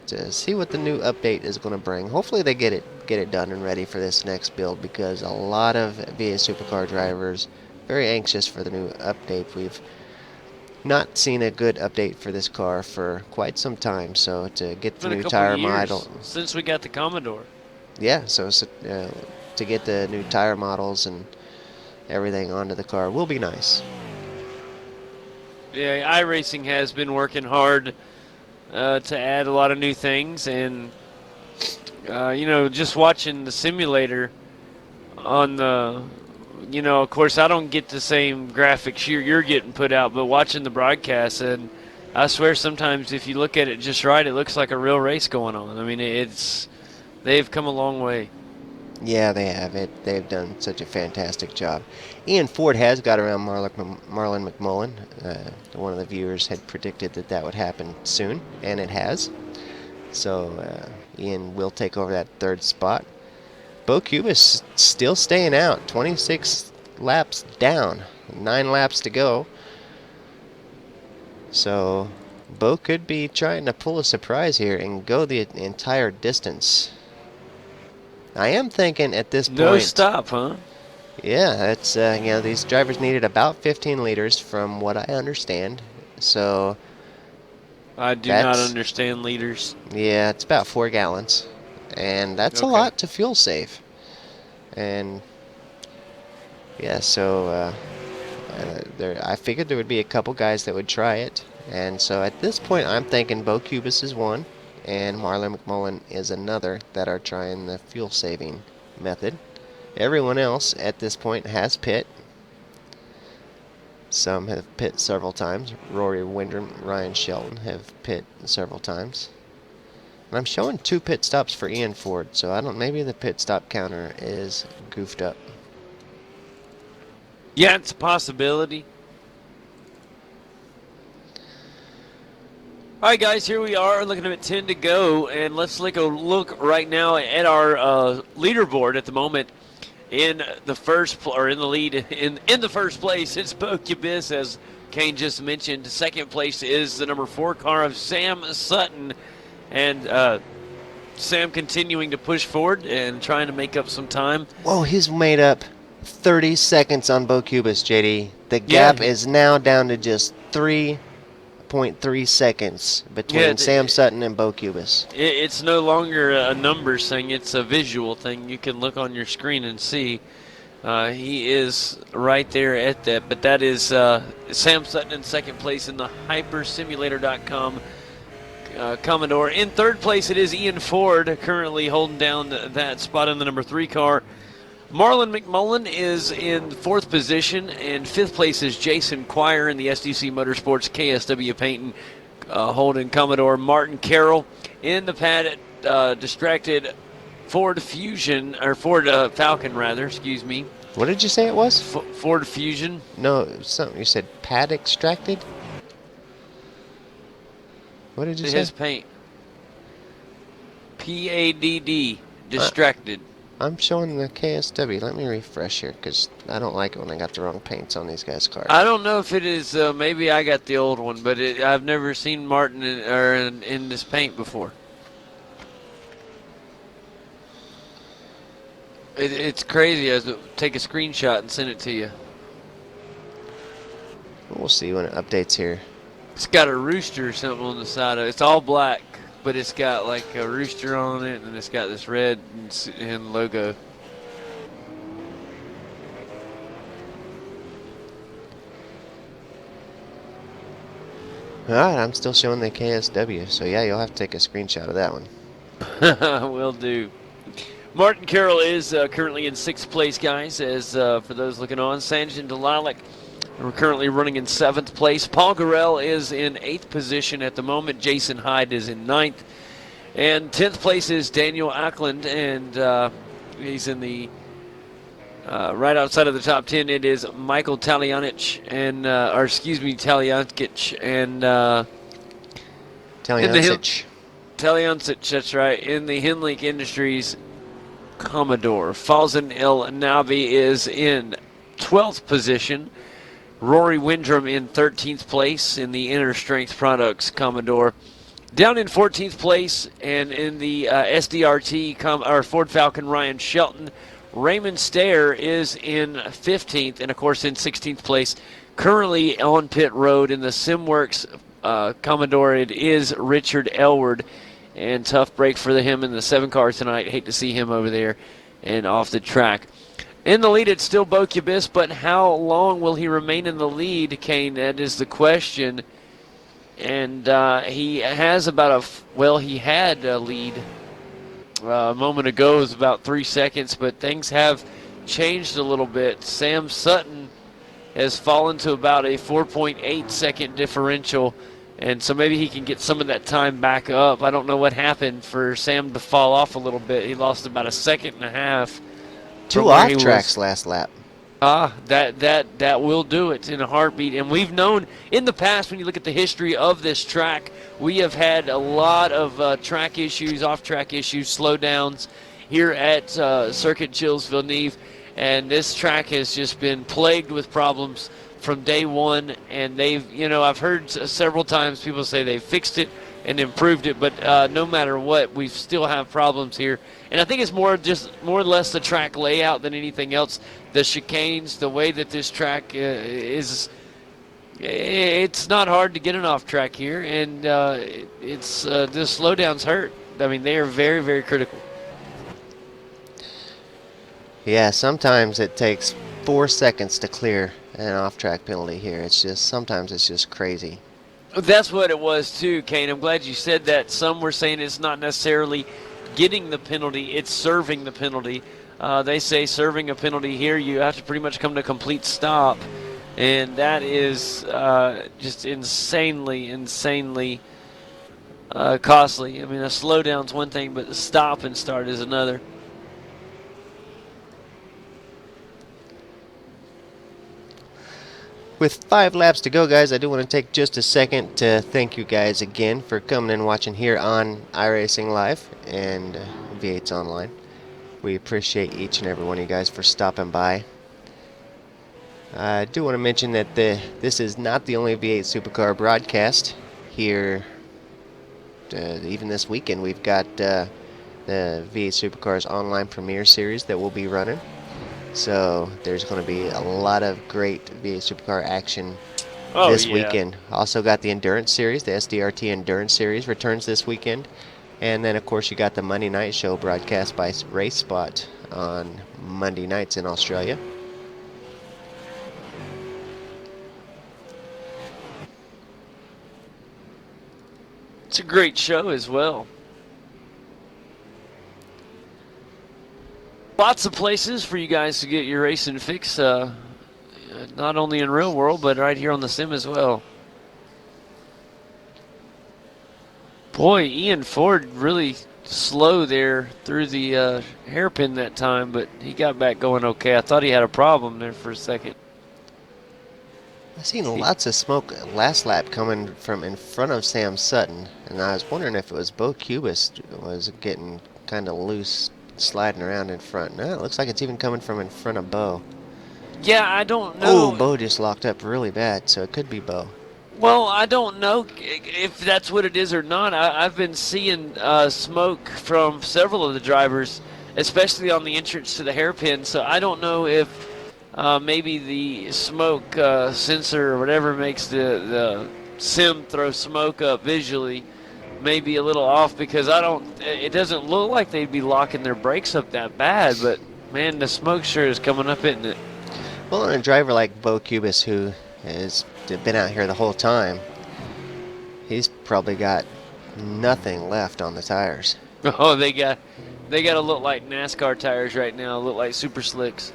to see what the new update is going to bring. Hopefully they get it done and ready for this next build, because a lot of V8 Supercar drivers very anxious for the new update. We've not seen a good update for this car for quite some time, so to get the new tire model since we got the Commodore. Yeah, so to get the new tire models and everything onto the car will be nice. Yeah, iRacing has been working hard to add a lot of new things, and just watching the simulator on the, of course I don't get the same graphics you're getting put out, but watching the broadcast, and I swear sometimes if you look at it just right, it looks like a real race going on. I mean, they've come a long way. Yeah, they have. They've done such a fantastic job. Ian Ford has got around Marlon McMullen. One of the viewers had predicted that would happen soon, and it has. So Ian will take over that 3rd spot. Bo Cubis still staying out. 26 laps down. 9 laps to go. So Bo could be trying to pull a surprise here and go the entire distance. I am thinking at this point... No stop, huh? Yeah, that's these drivers needed about 15 liters from what I understand. So I do not understand liters. Yeah, it's about 4 gallons. and that's a Okay. lot to fuel save. And yeah, so I figured there would be a couple guys that would try it, and so at this point I'm thinking Bo Cubis is one, and Marlon McMullen is another that are trying the fuel saving method. Everyone else at this point has pit. Some have pit several times. Rory Windrum, Ryan Shelton have pit several times. And I'm showing 2 pit stops for Ian Ford, so I don't. Maybe the pit stop counter is goofed up. Yeah, it's a possibility. All right, guys, here we are looking at 10 to go, and let's take a look right now at our leaderboard at the moment. In the first, or in the lead, in the first place, it's Bo Cubis, as Kane just mentioned. Second place is the number 4 car of Sam Sutton, and Sam continuing to push forward and trying to make up some time. Whoa, he's made up 30 seconds on Bo Cubis, JD. The gap is now down to just 3.3 seconds between Sam Sutton and Bo Cubis. It's no longer a numbers thing, it's a visual thing. You can look on your screen and see he is right there at that. But that is Sam Sutton in second place in the hypersimulator.com Commodore. In third place, it is Ian Ford, currently holding down that spot in the number 3 car. Marlon McMullen is in 4th position, and 5th place is Jason Quire in the SDC Motorsports KSW Painting holding Commodore. Martin Carroll in the pad distracted Ford Fusion, or Ford Falcon rather, excuse me. What did you say it was? Ford Fusion. No, something you said pad extracted? What did you say? His paint. PADD, distracted. I'm showing the KSW. Let me refresh here, because I don't like it when I got the wrong paints on these guys' cars. I don't know if it is, maybe I got the old one, but I've never seen Martin in this paint before. It's crazy. I take a screenshot and send it to you. We'll see when it updates here. It's got a rooster or something on the side of it. It's all black, but it's got like a rooster on it, and it's got this red and logo. Alright, I'm still showing the KSW, so yeah, you'll have to take a screenshot of that one. Will do. Martin Carroll is currently in 6th place, guys, as for those looking on. Sanjin Dalalik, we're currently running in 7th place. Paul Gorell is in 8th position at the moment. Jason Hyde is in 9th. And 10th place is Daniel Ackland, and he's in the right outside of the top 10. It is Michael Taljanich, and Taljankic, and Taljankic, that's right, in the Hinlink Industries Commodore. Fawzan El Nabi is in 12th position. Rory Windrum in 13th place in the Inner Strength Products Commodore. Down in 14th place, and in the SDRT Ford Falcon, Ryan Shelton. Raymond Stair is in 15th, and of course in 16th place. Currently on pit road in the SimWorks Commodore, it is Richard Elward. And tough break for him in the 7 car tonight. Hate to see him over there and off the track. In the lead, it's still Bo Cubis, but how long will he remain in the lead, Kane? That is the question. And he has he had a lead a moment ago. It was about 3 seconds, but things have changed a little bit. Sam Sutton has fallen to about a 4.8 second differential, and so maybe he can get some of that time back up. I don't know what happened for Sam to fall off a little bit. He lost about a second and a half. 2 off tracks last lap. That will do it in a heartbeat. And we've known in the past, when you look at the history of this track, we have had a lot of track issues, off-track issues, slowdowns here at Circuit Chills Villeneuve. And this track has just been plagued with problems from day one. And I've heard several times people say they fixed it and improved it, but no matter what, we still have problems here. And I think it's more or less the track layout than anything else. The chicanes, the way that this track is, it's not hard to get an off track here, and the slowdowns hurt. I mean, they are very, very critical. Yeah, sometimes it takes 4 seconds to clear an off-track penalty here. Sometimes it's just crazy. That's what it was too, Kane. I'm glad you said that. Some were saying it's not necessarily getting the penalty, it's serving the penalty. They say serving a penalty here, you have to pretty much come to a complete stop. And that is just insanely costly. I mean, a slowdown's one thing, but the stop and start is another. With 5 laps to go, guys, I do want to take just a second to thank you guys again for coming and watching here on iRacing Live and V8's Online. We appreciate each and every one of you guys for stopping by. I do want to mention that this is not the only V8 Supercar broadcast here. Even this weekend, we've got the V8 Supercars Online Premiere Series that we'll be running. So there's going to be a lot of great V8 Supercar action this weekend. Also got the Endurance Series, the SDRT Endurance Series returns this weekend. And then, of course, you got the Monday Night Show broadcast by Race Spot on Monday nights in Australia. It's a great show as well. Lots of places for you guys to get your racing fix, not only in real world, but right here on the sim as well. Boy, Ian Ford really slow there through the hairpin that time, but he got back going okay. I thought he had a problem there for a second. I've seen lots of smoke last lap coming from in front of Sam Sutton, and I was wondering if it was Bo Cubis was getting kind of loose, sliding around in front. No, it looks like it's even coming from in front of Bo. Yeah, I don't know. Oh, Bo just locked up really bad, so it could be Bo. Well, I don't know if that's what it is or not. I've been seeing smoke from several of the drivers, especially on the entrance to the hairpin, so I don't know if maybe the smoke sensor or whatever makes the sim throw smoke up visually may be a little off, because it doesn't look like they'd be locking their brakes up that bad, but man, the smoke sure is coming up, isn't it? Well, and a driver like Bo Cubis, who has been out here the whole time, he's probably got nothing left on the tires. Oh, they got to look like NASCAR tires right now, look like super slicks.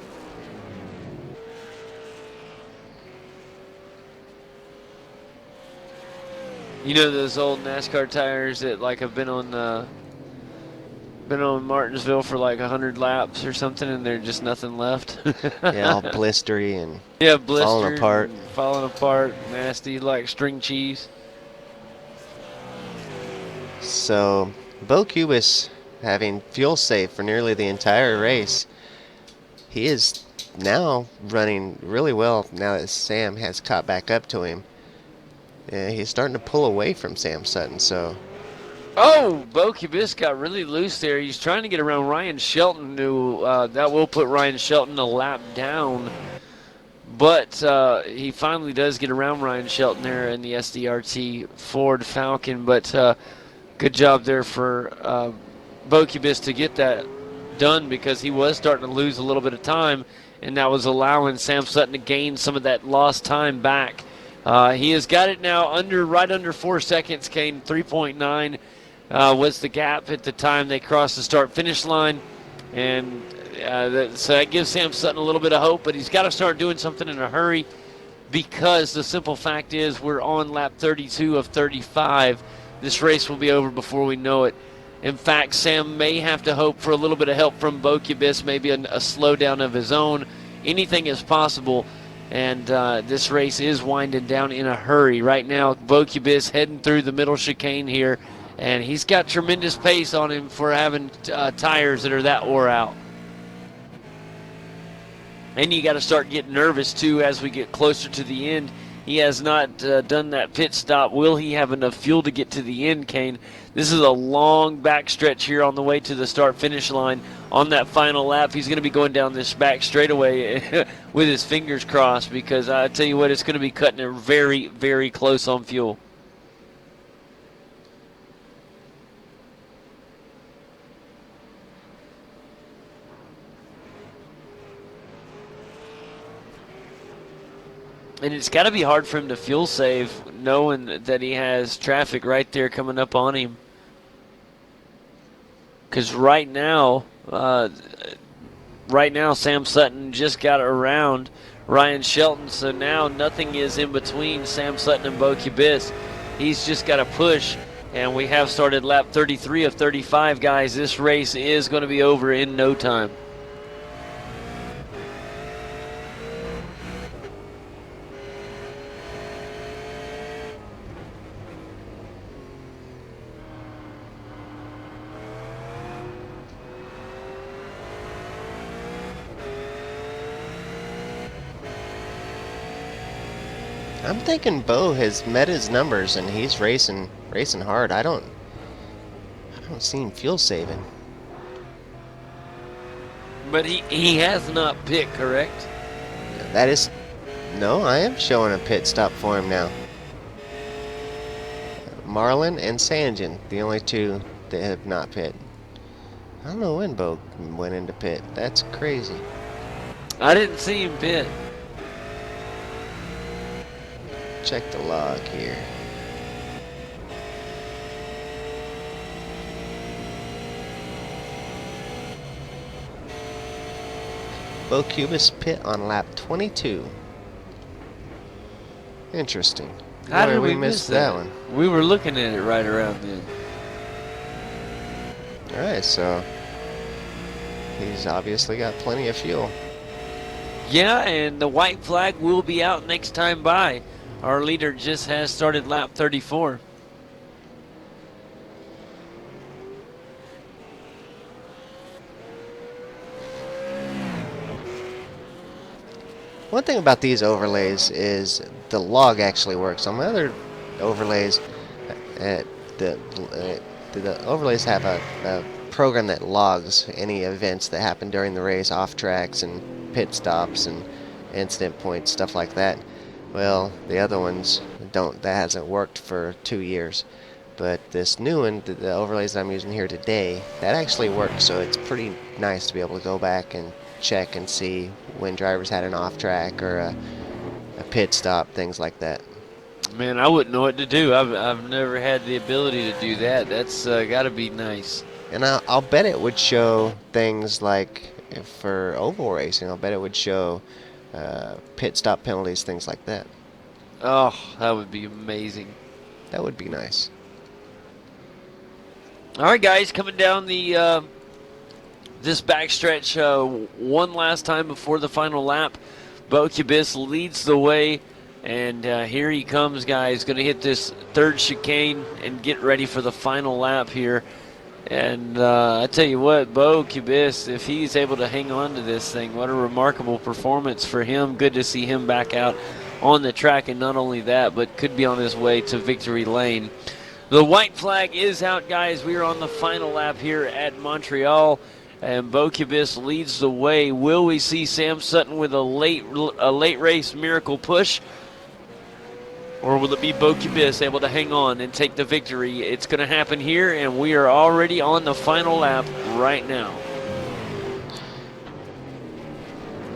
You know those old NASCAR tires that like have been on Martinsville for like 100 laps or something, and they're just nothing left. Yeah, all blistery and falling apart, nasty like string cheese. So Bo Cubis, having fuel safe for nearly the entire race, he is now running really well now that Sam has caught back up to him. He's starting to pull away from Sam Sutton, so... Oh, Bo Cubis got really loose there. He's trying to get around Ryan Shelton, who that will put Ryan Shelton a lap down. But he finally does get around Ryan Shelton there in the SDRT Ford Falcon. But good job there for Bo Cubis to get that done, because he was starting to lose a little bit of time, and that was allowing Sam Sutton to gain some of that lost time back. He has got it now right under 4 seconds, Kane. 3.9 was the gap at the time they crossed the start-finish line. And so that gives Sam Sutton a little bit of hope, but he's got to start doing something in a hurry, because the simple fact is we're on lap 32 of 35. This race will be over before we know it. In fact, Sam may have to hope for a little bit of help from Bo Cubis, maybe a slowdown of his own. Anything is possible. And this race is winding down in a hurry. Right now, Bo Cubis heading through the middle chicane here, and he's got tremendous pace on him for having tires that are that wore out. And you got to start getting nervous, too, as we get closer to the end. He has not done that pit stop. Will he have enough fuel to get to the end, Kane? This is a long backstretch here on the way to the start-finish line. On that final lap, he's going to be going down this back straightaway with his fingers crossed, because I tell you what, it's going to be cutting it very, very close on fuel. And it's got to be hard for him to fuel save, knowing that he has traffic right there coming up on him. Because right now, Sam Sutton just got around Ryan Shelton, so now nothing is in between Sam Sutton and Bo Kubis. He's just got to push, and we have started lap 33 of 35, guys. This race is going to be over in no time. I'm thinking Bo has met his numbers and he's racing hard. I don't see him fuel saving. But he has not pit, correct? That is, no, I am showing a pit stop for him now. Marlin and Sanjin, the only two that have not pit. I don't know when Bo went into pit. That's crazy. I didn't see him pit. Check the log here. Bo Kubis pit on lap 22. Interesting. How Boy, did we miss that one? We were looking at it right around then. Alright, so he's obviously got plenty of fuel. Yeah, and the white flag will be out next time by. Our leader just has started lap 34. One thing about these overlays is the log actually works. On my other overlays, the overlays have a program that logs any events that happen during the race, off tracks and pit stops and incident points, stuff like that. Well, the other ones don't. That hasn't worked for 2 years. But this new one, the overlays that I'm using here today, that actually works. So it's pretty nice to be able to go back and check and see when drivers had an off track or a pit stop, things like that. Man, I wouldn't know what to do. I've never had the ability to do that. That's got to be nice. And I'll bet it would show things like, for oval racing, I'll bet it would show pit stop penalties, things like that. Oh, that would be amazing. That would be nice. All right, guys, coming down the this backstretch one last time before the final lap. Bo Kubis leads the way, and here he comes, guys. Going to hit this third chicane and get ready for the final lap here. And I tell you what, Bo Kubis, if he's able to hang on to this thing, what a remarkable performance for him. Good to see him back out on the track, and not only that, but could be on his way to victory lane. The white flag is out, guys. We are on the final lap here at Montreal, and Bo Kubis leads the way. Will we see Sam Sutton with a late race miracle push? Or will it be Bo Kubis able to hang on and take the victory? It's going to happen here, and we are already on the final lap right now.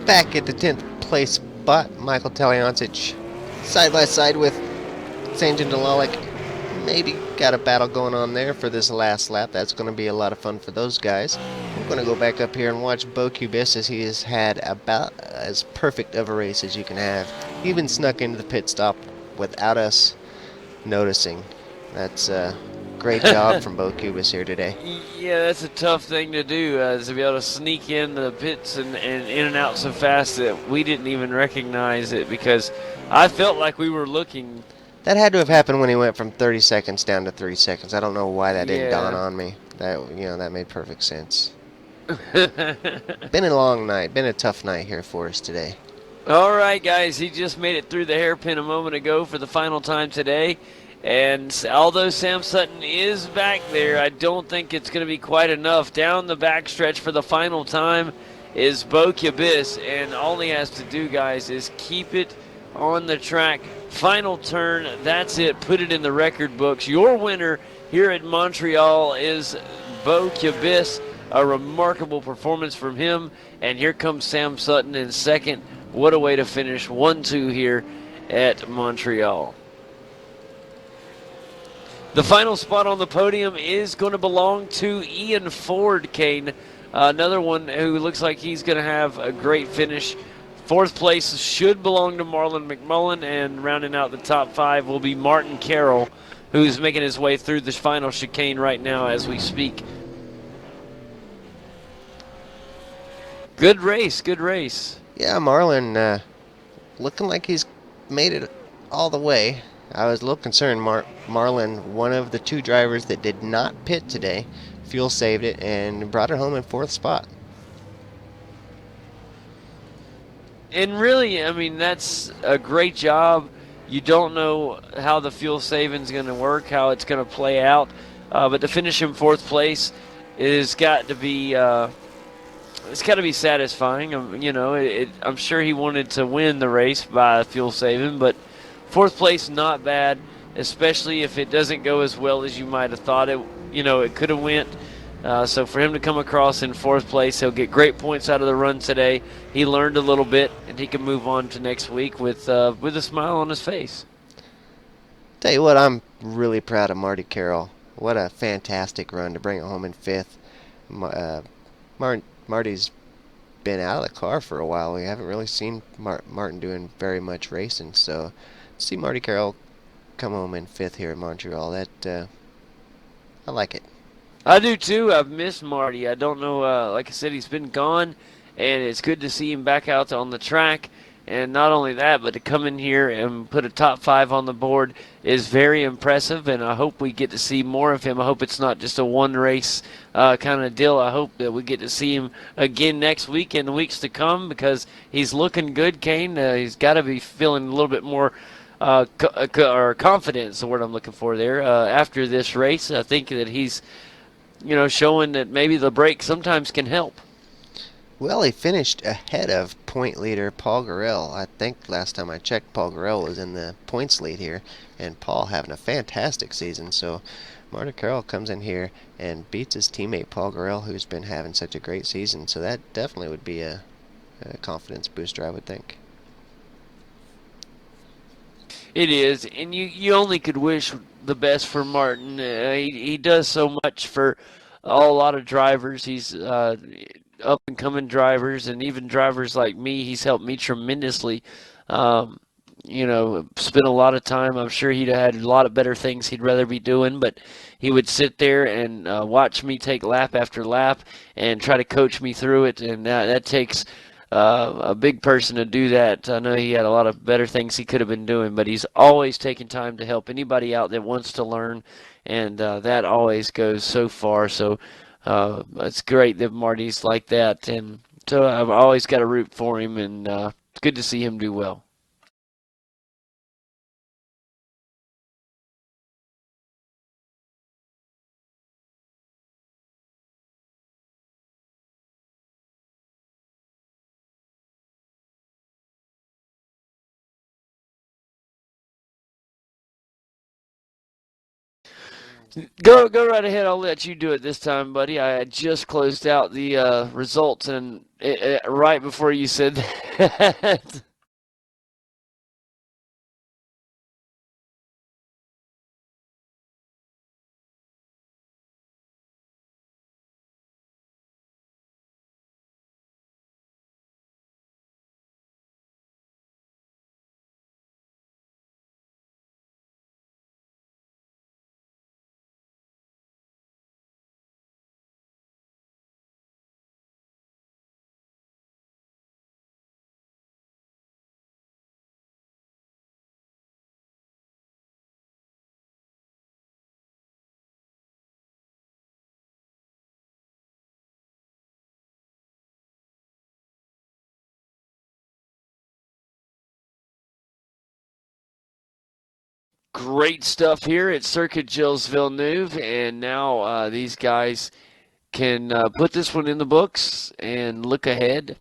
Back at the 10th place spot, Michael Talyancic side by side with Sanjin Dalalik. Maybe got a battle going on there for this last lap. That's going to be a lot of fun for those guys. We're going to go back up here and watch Bo Kubis, as he has had about as perfect of a race as you can have. He even snuck into the pit stop without us noticing. That's a great job from Bo Kubis here today. Yeah, that's a tough thing to do, to be able to sneak in the pits and in and out so fast that we didn't even recognize it, because I felt like we were looking. That had to have happened when he went from 30 seconds down to 3 seconds. I don't know why that didn't Yeah. dawn on me. That made perfect sense. Been a long night. Been a tough night here for us today. All right, guys, he just made it through the hairpin a moment ago for the final time today. And although Sam Sutton is back there, I don't think it's going to be quite enough. Down the backstretch for the final time is Bo Kubis, and all he has to do, guys, is keep it on the track. Final turn, that's it. Put it in the record books. Your winner here at Montreal is Bo Kubis. A remarkable performance from him. And here comes Sam Sutton in second. What a way to finish 1-2 here at Montreal. The final spot on the podium is going to belong to Ian Ford, Kane. Another one who looks like he's going to have a great finish. Fourth place should belong to Marlon McMullen, and rounding out the top 5 will be Martin Carroll, who's making his way through the final chicane right now as we speak. Good race, good race. Yeah, Marlon looking like he's made it all the way. I was a little concerned. Marlon, one of the 2 drivers that did not pit today, fuel saved it and brought it home in 4th spot. And really, I mean, that's a great job. You don't know how the fuel saving is going to work, how it's going to play out, but to finish in 4th place is got to be it's got to be satisfying. You know, I'm sure he wanted to win the race by fuel saving, but 4th place not bad, especially if it doesn't go as well as you might have thought it. You know, it could have went. So for him to come across in 4th place, he'll get great points out of the run today. He learned a little bit, and he can move on to next week with a smile on his face. Tell you what, I'm really proud of Marty Carroll. What a fantastic run to bring it home in 5th. Marty's been out of the car for a while. We haven't really seen Martin doing very much racing, so to see Marty Carroll come home in 5th here in Montreal, that I like it. I do too. I've missed Marty. I don't know. Like I said, he's been gone, and it's good to see him back out on the track. And not only that, but to come in here and put a top 5 on the board is very impressive, and I hope we get to see more of him. I hope it's not just a one-race kind of deal. I hope that we get to see him again next week and the weeks to come because he's looking good, Kane. He's got to be feeling a little bit more or confidence, the word I'm looking for there, after this race. I think that he's showing that maybe the break sometimes can help. Well, he finished ahead of point leader Paul Garrell. I think last time I checked, Paul Garrell was in the points lead here, and Paul having a fantastic season. So Marty Carroll comes in here and beats his teammate Paul Garrell, who's been having such a great season. So that definitely would be a confidence booster, I would think. It is, and you only could wish the best for Martin. He does so much for a lot of drivers. He's up and coming drivers, and even drivers like me. He's helped me tremendously. Spent a lot of time. I'm sure he'd had a lot of better things he'd rather be doing, but he would sit there and watch me take lap after lap and try to coach me through it, and that takes a big person to do that. I know he had a lot of better things he could have been doing, but he's always taking time to help anybody out that wants to learn, and that always goes so far. So it's great that Marty's like that, and so I've always got to root for him, and it's good to see him do well. Go right ahead. I'll let you do it this time, buddy. I had just closed out the results, and right before you said that. Great stuff here at Circuit Gilles Villeneuve, and now these guys can put this one in the books and look ahead.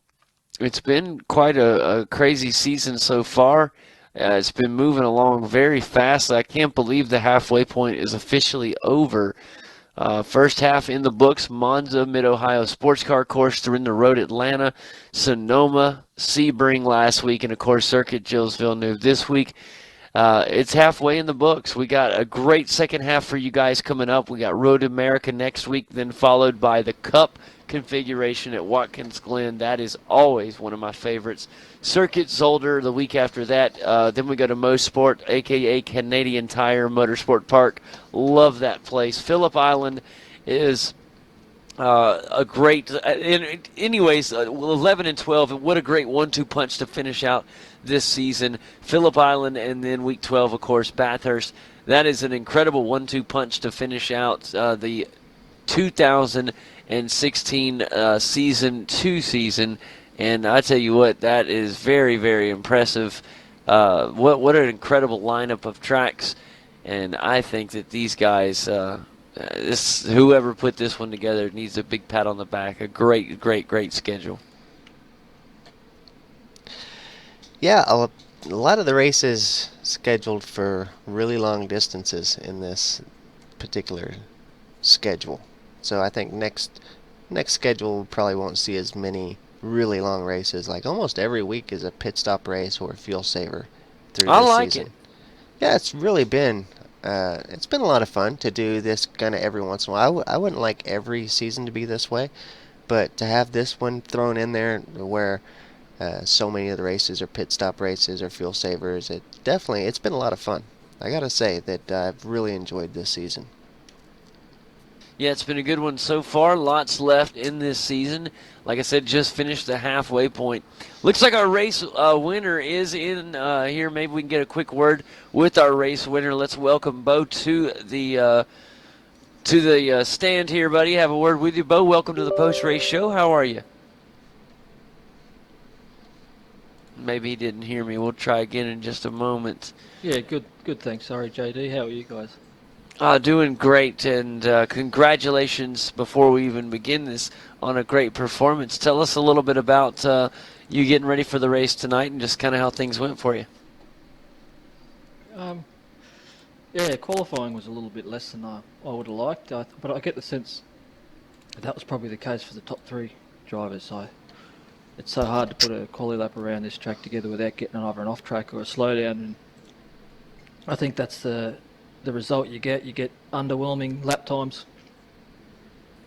It's been quite a crazy season so far. It's been moving along very fast. I can't believe the halfway point is officially over. First half in the books: Monza, Mid-Ohio Sports Car Course, Thrinder Road, Atlanta, Sonoma, Sebring last week, and of course Circuit Gilles Villeneuve this week. It's halfway in the books. We got a great second half for you guys coming up. We got Road America next week, then followed by the Cup configuration at Watkins Glen. That is always one of my favorites. Circuit Zolder the week after that. Then we go to Mosport, a.k.a. Canadian Tire Motorsport Park. Love that place. Phillip Island is a great, anyways, 11 and 12, and what a great 1-2 punch to finish out this season. Phillip Island, and then week 12, of course, Bathurst. That is an incredible 1-2 punch to finish out the 2016 season. And I tell you what, that is very, very impressive. What an incredible lineup of tracks, and I think that these guys. Whoever put this one together needs a big pat on the back. A great, great, great schedule. Yeah, a lot of the races scheduled for really long distances in this particular schedule. So I think next schedule probably won't see as many really long races. Like almost every week is a pit stop race or a fuel saver through I this like season. it. Yeah, it's really been. It's been a lot of fun to do this kind of every once in a while. I wouldn't like every season to be this way, but to have this one thrown in there where so many of the races are pit stop races or fuel savers, it's been a lot of fun. I gotta say that I've really enjoyed this season. Yeah, it's been a good one so far. Lots left in this season. Like I said, just finished the halfway point. Looks like our race winner is in here. Maybe we can get a quick word with our race winner. Let's welcome Bo to the stand here, buddy. Have a word with you, Bo. Welcome to the post-race show. How are you? Maybe he didn't hear me. We'll try again in just a moment. Yeah, good, thanks. Sorry, JD. How are you guys? Doing great, and congratulations before we even begin this on a great performance. Tell us a little bit about you getting ready for the race tonight and just kind of how things went for you. Yeah, qualifying was a little bit less than I would have liked, but I get the sense that was probably the case for the top three drivers. It's so hard to put a quali lap around this track together without getting either an off track or a slowdown, and I think that's the result you get. You get underwhelming lap times.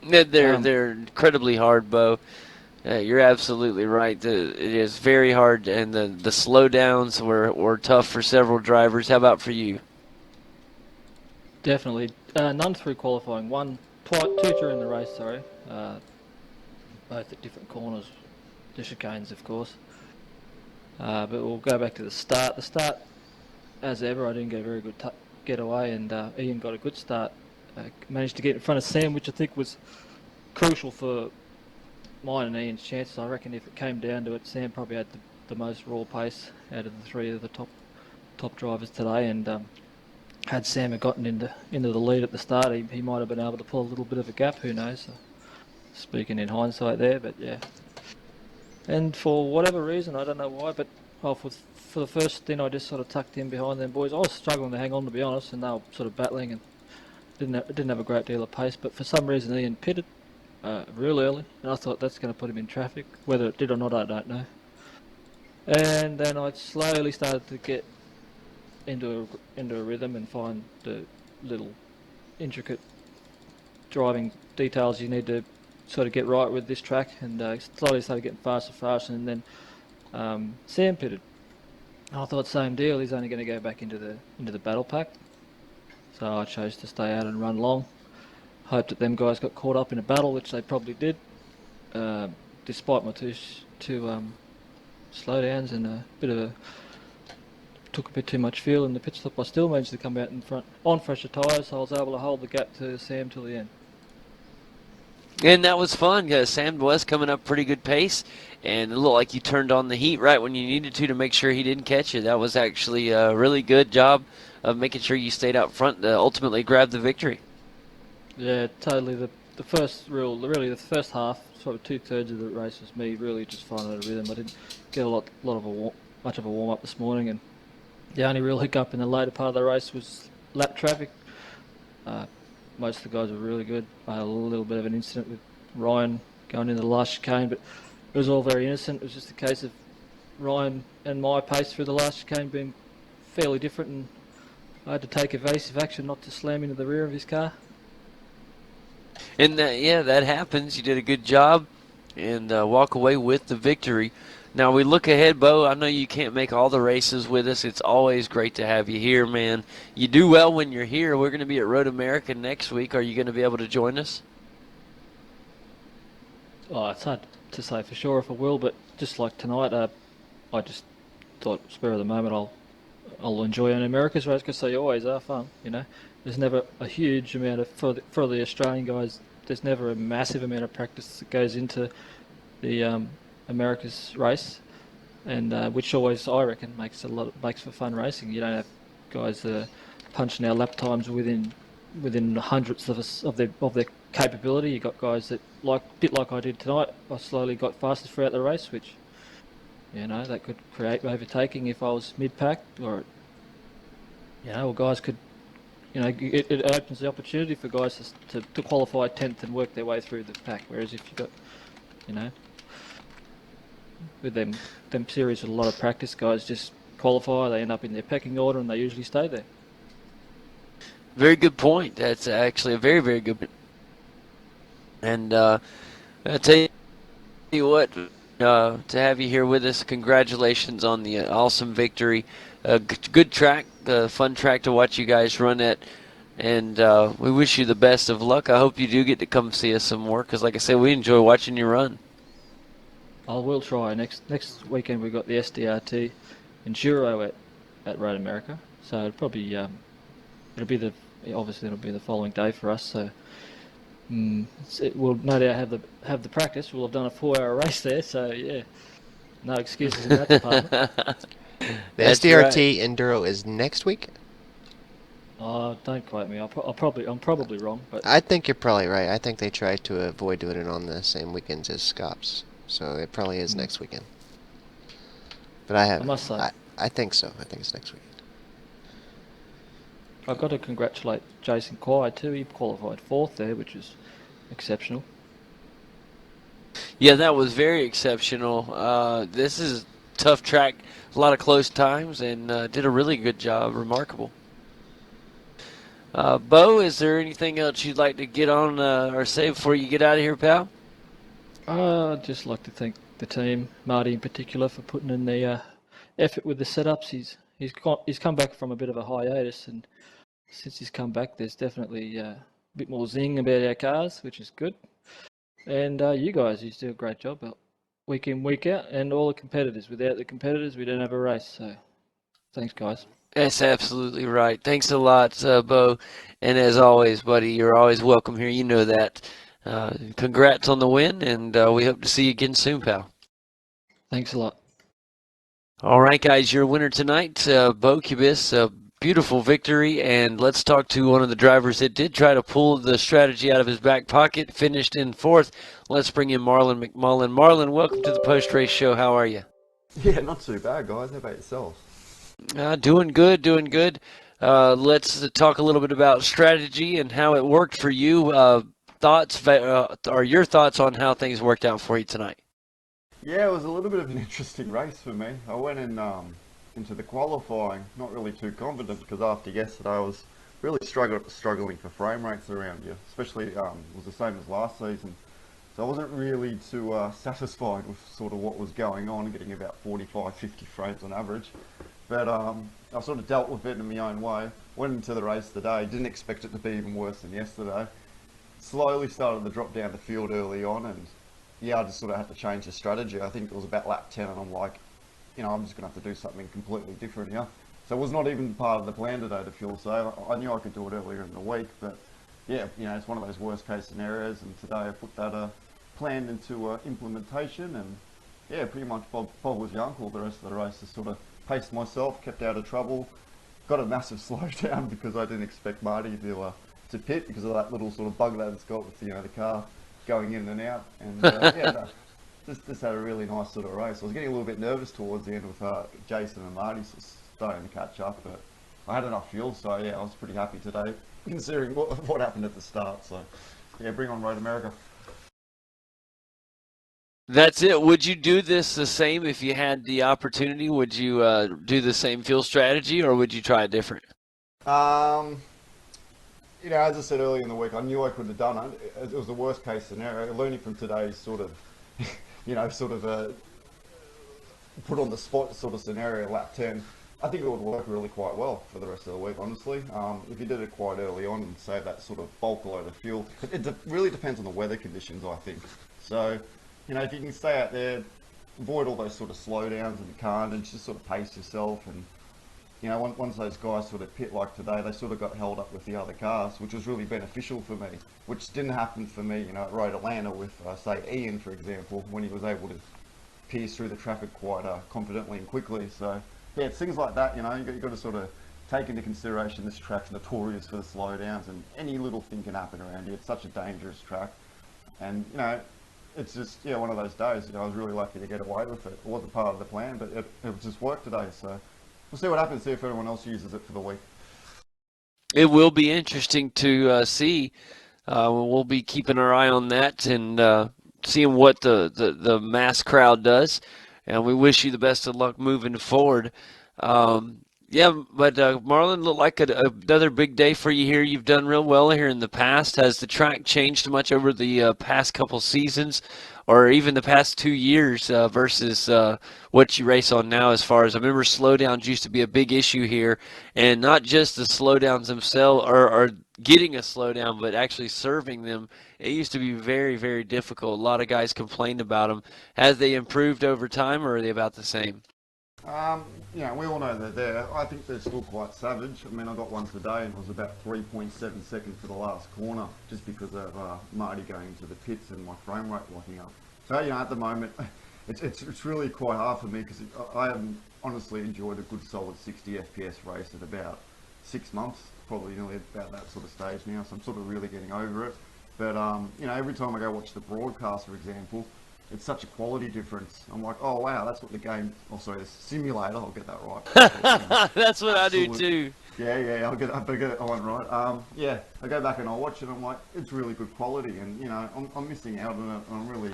They're incredibly hard, Bo. You're absolutely right. It is very hard, and the slowdowns were tough for several drivers. How about for you? Definitely. None through qualifying. Two during the race, sorry. Both at different corners. The chicanes, of course. But we'll go back to the start. The start, as ever, I didn't get a very good getaway, and Ian got a good start. Managed to get in front of Sam, which I think was crucial for mine and Ian's chances. I reckon if it came down to it, Sam probably had the most raw pace out of the three of the top drivers today, and had Sam had gotten into the lead at the start, he might have been able to pull a little bit of a gap. Who knows? Speaking in hindsight there, but yeah. And for whatever reason, I don't know why, but for the first stint, I just sort of tucked in behind them boys. I was struggling to hang on, to be honest, and they were sort of battling and didn't have a great deal of pace. But for some reason, Ian pitted real early, and I thought that's going to put him in traffic. Whether it did or not, I don't know. And then I slowly started to get into a rhythm and find the little intricate driving details you need to sort of get right with this track, and slowly started getting faster, and then Sam pitted. I thought same deal. He's only going to go back into the battle pack, so I chose to stay out and run long. Hoped that them guys got caught up in a battle, which they probably did, despite my two slowdowns and took a bit too much fuel in the pit stop. I still managed to come out in front on fresher tyres, so I was able to hold the gap to Sam till the end. And that was fun because Sam was coming up pretty good pace, and it looked like you turned on the heat right when you needed to make sure he didn't catch you. That was actually a really good job of making sure you stayed out front to ultimately grab the victory. Yeah, totally. The first half, sort of 2/3 of the race was me really just finding a rhythm. I didn't get much of a warm up this morning, and the only real hiccup in the later part of the race was lap traffic. most of the guys were really good. I had a little bit of an incident with Ryan going into the last chicane, but it was all very innocent. It was just a case of Ryan and my pace through the last chicane being fairly different, and I had to take evasive action not to slam into the rear of his car. And that happens. You did a good job, and walk away with the victory. Now we look ahead, Bo. I know you can't make all the races with us. It's always great to have you here, man. You do well when you're here. We're going to be at Road America next week. Are you going to be able to join us? Oh, it's hard to say for sure if I will, but just like tonight, I just thought, spur of the moment, I'll enjoy an America's race because they always are fun. You know, there's never a huge amount of for the Australian guys. There's never a massive amount of practice that goes into the America's race, and which always I reckon makes for fun racing. You don't have guys that are punching our lap times within hundredths of their capability. You got guys that bit like I did tonight. I slowly got faster throughout the race, which that could create overtaking if I was mid-pack, or or guys could. It opens the opportunity for guys to qualify 10th and work their way through the pack. Whereas if you've got, with them series with a lot of practice, guys just qualify, they end up in their pecking order, and they usually stay there. Very good point. That's actually a very, very good point. And I tell you what, to have you here with us, congratulations on the awesome victory. Good track, fun track to watch you guys run at. And we wish you the best of luck. I hope you do get to come see us some more because, like I said, we enjoy watching you run. I will try. Next weekend we've got the SDRT Enduro at Road America, so it'll probably obviously it'll be the following day for us. So we'll no doubt have the practice. We'll have done a 4-hour race there. So yeah, no excuses in that department. The SDRT Enduro is next week. Oh, don't quote me. I'm probably wrong, but I think you're probably right. I think they try to avoid doing it on the same weekends as Scops, so it probably is next weekend. But I must say, I think so. I think it's next weekend. I've got to congratulate Jason Quay too. He qualified 4th there, which is exceptional. Yeah, that was very exceptional. This is a tough track, a lot of close times, and did a really good job. Remarkable. Bo, is there anything else you'd like to get on or say before you get out of here, pal? I'd just like to thank the team, Marty in particular, for putting in the effort with the setups. He's come back from a bit of a hiatus, and since he's come back, there's definitely a bit more zing about our cars, which is good. And you guys, you do a great job week in, week out, and all the competitors. Without the competitors, we don't have a race. So thanks, guys. That's absolutely right. Thanks a lot, Bo. And as always, buddy, you're always welcome here. You know that. Congrats on the win, and we hope to see you again soon, pal. Thanks a lot. All right, guys, your winner tonight, Bo Cubis. Beautiful victory, and let's talk to one of the drivers that did try to pull the strategy out of his back pocket, finished in 4th. Let's bring in Marlon McMullen. Marlon, welcome to the post-race show. How are you? Yeah, not too bad, guys. How about yourselves? Doing good, doing good. Let's talk a little bit about strategy and how it worked for you. Your thoughts on how things worked out for you tonight? Yeah, it was a little bit of an interesting race for me. I went in into the qualifying not really too confident because after yesterday I was really struggling for frame rates around you, especially it was the same as last season. So I wasn't really too satisfied with sort of what was going on, getting about 45, 50 frames on average. But I sort of dealt with it in my own way. Went into the race today, didn't expect it to be even worse than yesterday. Slowly started to drop down the field early on, and yeah, I just sort of had to change the strategy. I think it was about lap 10 and I'm like, I'm just going to have to do something completely different here. So it was not even part of the plan today to fuel save. I knew I could do it earlier in the week, but yeah, it's one of those worst case scenarios, and today I put that plan into implementation, and yeah, pretty much Bob was your uncle the rest of the race. Just sort of paced myself, kept out of trouble, got a massive slowdown because I didn't expect Marty to pit because of that little sort of bug that it's got with the car going in and out, and just had a really nice sort of race. I was getting a little bit nervous towards the end with Jason and Marty starting to catch up, but I had enough fuel, so yeah, I was pretty happy today, considering what happened at the start. So yeah, bring on Road America. That's it. Would you do this the same if you had the opportunity? Would you do the same fuel strategy, or would you try it different? Um, as I said earlier in the week, I knew I couldn't have done it. It was the worst case scenario. Learning from today's sort of, put on the spot sort of scenario, lap 10, I think it would work really quite well for the rest of the week, honestly. If you did it quite early on and save that sort of bulk load of fuel, it really depends on the weather conditions, I think. So, if you can stay out there, avoid all those sort of slowdowns in the car and just sort of pace yourself. And, once those guys sort of pit like today, they sort of got held up with the other cars, which was really beneficial for me, which didn't happen for me, at Road Atlanta with, say, Ian, for example, when he was able to pierce through the traffic quite confidently and quickly. So yeah, it's things like that, you've got to sort of take into consideration this track's notorious for the slowdowns, and any little thing can happen around here. It's such a dangerous track, and it's just one of those days. I was really lucky to get away with it. It wasn't part of the plan, but it just worked today. So we'll see what happens, see if everyone else uses it for the week. It will be interesting to see. We'll be keeping our eye on that and seeing what the mass crowd does. And we wish you the best of luck moving forward. Marlon, looked like another big day for you here. You've done real well here in the past. Has the track changed much over the past couple seasons, or even the past 2 years versus what you race on now? As far as I remember, slowdowns used to be a big issue here, and not just the slowdowns themselves or getting a slowdown, but actually serving them. It used to be very, very difficult. A lot of guys complained about them. Has they improved over time, or are they about the same? We all know they're there. I think they're still quite savage. I mean, I got one today and it was about 3.7 seconds for the last corner, just because of Marty going into the pits and my frame rate locking up. So, at the moment, it's really quite hard for me, because I haven't honestly enjoyed a good solid 60 FPS race in about 6 months, probably nearly about that sort of stage now, so I'm sort of really getting over it. But, every time I go watch the broadcast, for example, it's such a quality difference. I'm like, oh wow, that's what the game, the simulator, I'll get that right. That's what I do too. Yeah, I get that one right. I go back and I watch it, I'm like, it's really good quality, and I'm missing out on it, and I'm really,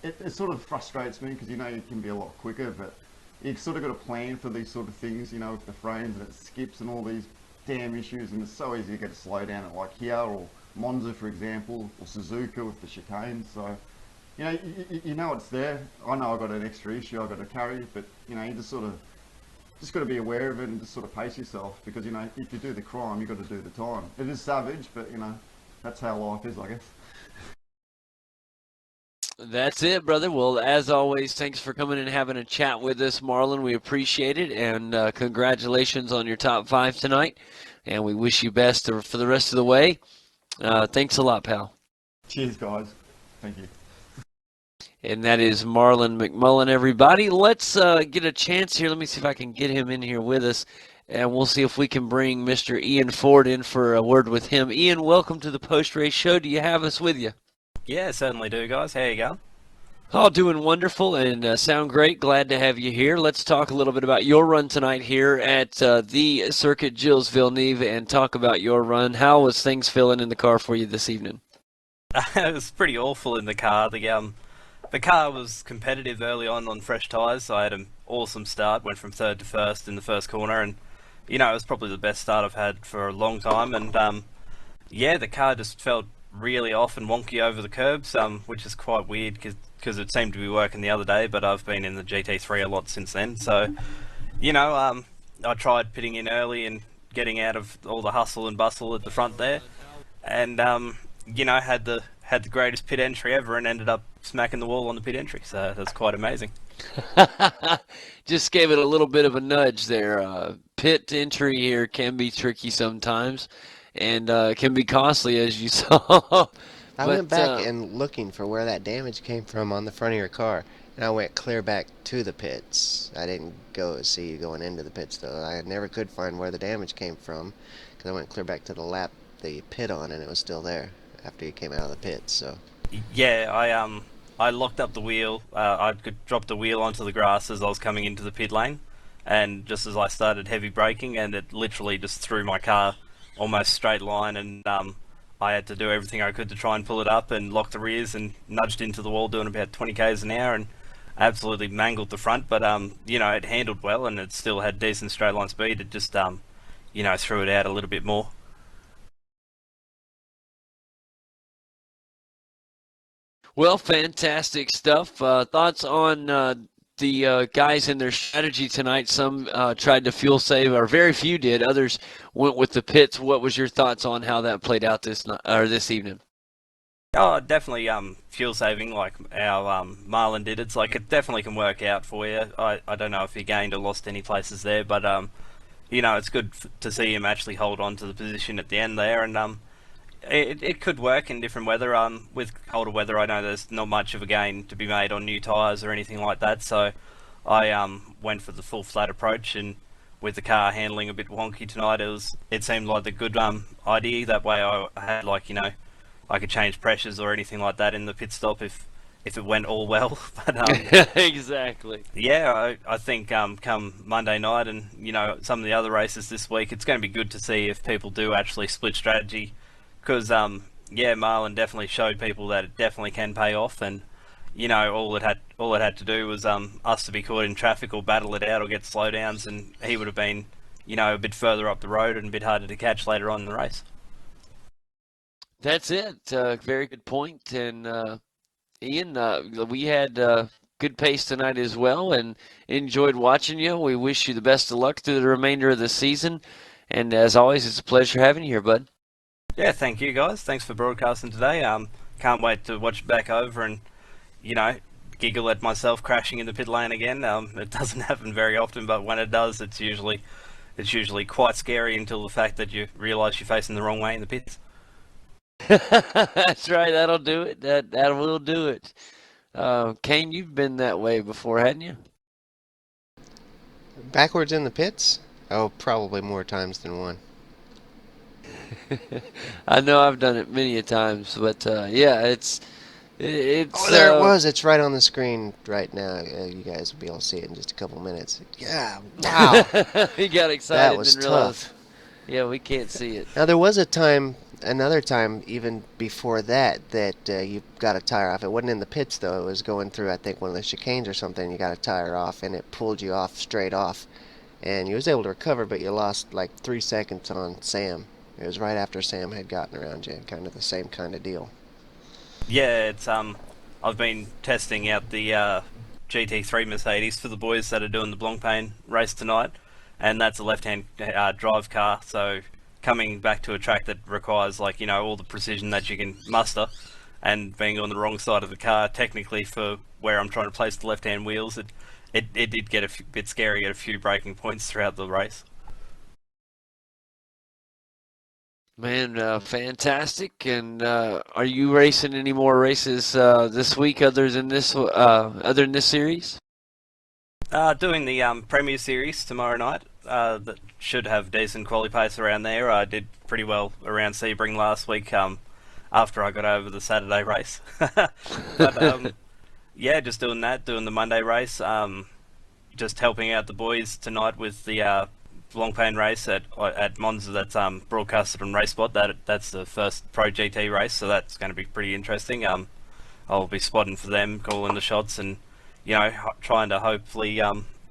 it sort of frustrates me, because it can be a lot quicker, but you've sort of got to plan for these sort of things, with the frames, and it skips and all these damn issues, and it's so easy to get a slow down at like here, or Monza, for example, or Suzuka with the chicane. So it's there. I know I've got an extra issue I've got to carry, but you just got to be aware of it and just sort of pace yourself, because if you do the crime, you've got to do the time. It is savage, but that's how life is, I guess. That's it, brother. Well, as always, thanks for coming and having a chat with us, Marlon. We appreciate it, and congratulations on your top 5 tonight, and we wish you best for the rest of the way. Thanks a lot, pal. Cheers, guys. Thank you. And that is Marlon McMullen, everybody. Let's get a chance here. Let me see if I can get him in here with us, and we'll see if we can bring Mr. Ian Ford in for a word with him. Ian, welcome to the post-race show. Do you have us with you? Yeah, certainly do, guys. How you going? Oh, doing wonderful and sound great. Glad to have you here. Let's talk a little bit about your run tonight here at the Circuit Gilles Villeneuve and talk about your run. How was things feeling in the car for you this evening? It was pretty awful in the car. The car was competitive early on fresh tyres, so I had an awesome start, went from third to first in the first corner, and it was probably the best start I've had for a long time. And the car just felt really off and wonky over the curbs, which is quite weird because it seemed to be working the other day, but I've been in the GT3 a lot since then. So, I tried pitting in early and getting out of all the hustle and bustle at the front there, and had the greatest pit entry ever and ended up smacking the wall on the pit entry. So that's quite amazing. Just gave it a little bit of a nudge there. Pit entry here can be tricky sometimes, and can be costly, as you saw. I went back and looking for where that damage came from on the front of your car, and I went clear back to the pits. I didn't go see you going into the pits, though. I never could find where the damage came from, because I went clear back to the lap the pit on, and it was still there after you came out of the pits. So yeah, I locked up the wheel. I could drop the wheel onto the grass as I was coming into the pit lane, and just as I started heavy braking, and it literally just threw my car almost straight line, and I had to do everything I could to try and pull it up and lock the rears, and nudged into the wall doing about 20 k's an hour, and absolutely mangled the front. But you know, it handled well, and it still had decent straight line speed. It just you know, threw it out a little bit more. Well, fantastic stuff. Thoughts on the guys and their strategy tonight? Some tried to fuel save, or very few did. Others went with the pits. What was your thoughts on how that played out this evening? Oh, definitely fuel saving like our Marlin did. It's like it definitely can work out for you. I don't know if he gained or lost any places there, but you know, it's good to see him actually hold on to the position at the end there, and it could work in different weather. With colder weather, I know there's not much of a gain to be made on new tyres or anything like that, so I went for the full flat approach, and with the car handling a bit wonky tonight, it seemed like a good idea. That way I had, like, you know, I could change pressures or anything like that in the pit stop if it went all well. But Exactly. yeah, I think come Monday night and, you know, some of the other races this week, it's going to be good to see if people do actually split strategy, because yeah, Marlin definitely showed people that it definitely can pay off, and you know, all it had to do was us to be caught in traffic or battle it out or get slowdowns, and he would have been, you know, a bit further up the road and a bit harder to catch later on in the race. That's it. Very good point. And Ian, we had good pace tonight as well, and enjoyed watching you. We wish you the best of luck through the remainder of the season. And as always, it's a pleasure having you here, bud. Yeah, thank you guys. Thanks for broadcasting today. Can't wait to watch it back over and, you know, giggle at myself crashing in the pit lane again. It doesn't happen very often, but when it does, it's usually quite scary until the fact that you realise you're facing the wrong way in the pits. That's right. That'll do it. That will do it. Kane, you've been that way before, hadn't you? Backwards in the pits? Oh, probably more times than one. I know I've done it many a times, but yeah, it's. Oh, there it was. It's right on the screen right now. You guys will be able to see it in just a couple minutes. Yeah, wow. He got excited. That was and realized, tough. Yeah, we can't see it. Now, there was another time even before that you got a tire off. It wasn't in the pits, though. It was going through, I think, one of the chicanes or something. You got a tire off, and it pulled you off straight off. And you was able to recover, but you lost like 3 seconds on Sam. It was right after Sam had gotten around you, kind of the same kind of deal. Yeah, it's I've been testing out the GT3 Mercedes for the boys that are doing the Blancpain race tonight, and that's a left-hand drive car. So coming back to a track that requires, like, you know, all the precision that you can muster, and being on the wrong side of the car, technically for where I'm trying to place the left-hand wheels, it did get a bit scary at a few braking points throughout the race. Man, fantastic! And are you racing any more races this week other than this series? Doing the Premier Series tomorrow night. That should have decent quality pace around there. I did pretty well around Sebring last week. After I got over the Saturday race, but yeah, just doing that, doing the Monday race. Just helping out the boys tonight with the Blancpain race at Monza. That's broadcasted on RaceSpot. That's the first Pro GT race, so that's going to be pretty interesting. I'll be spotting for them, calling the shots, and, you know, trying to hopefully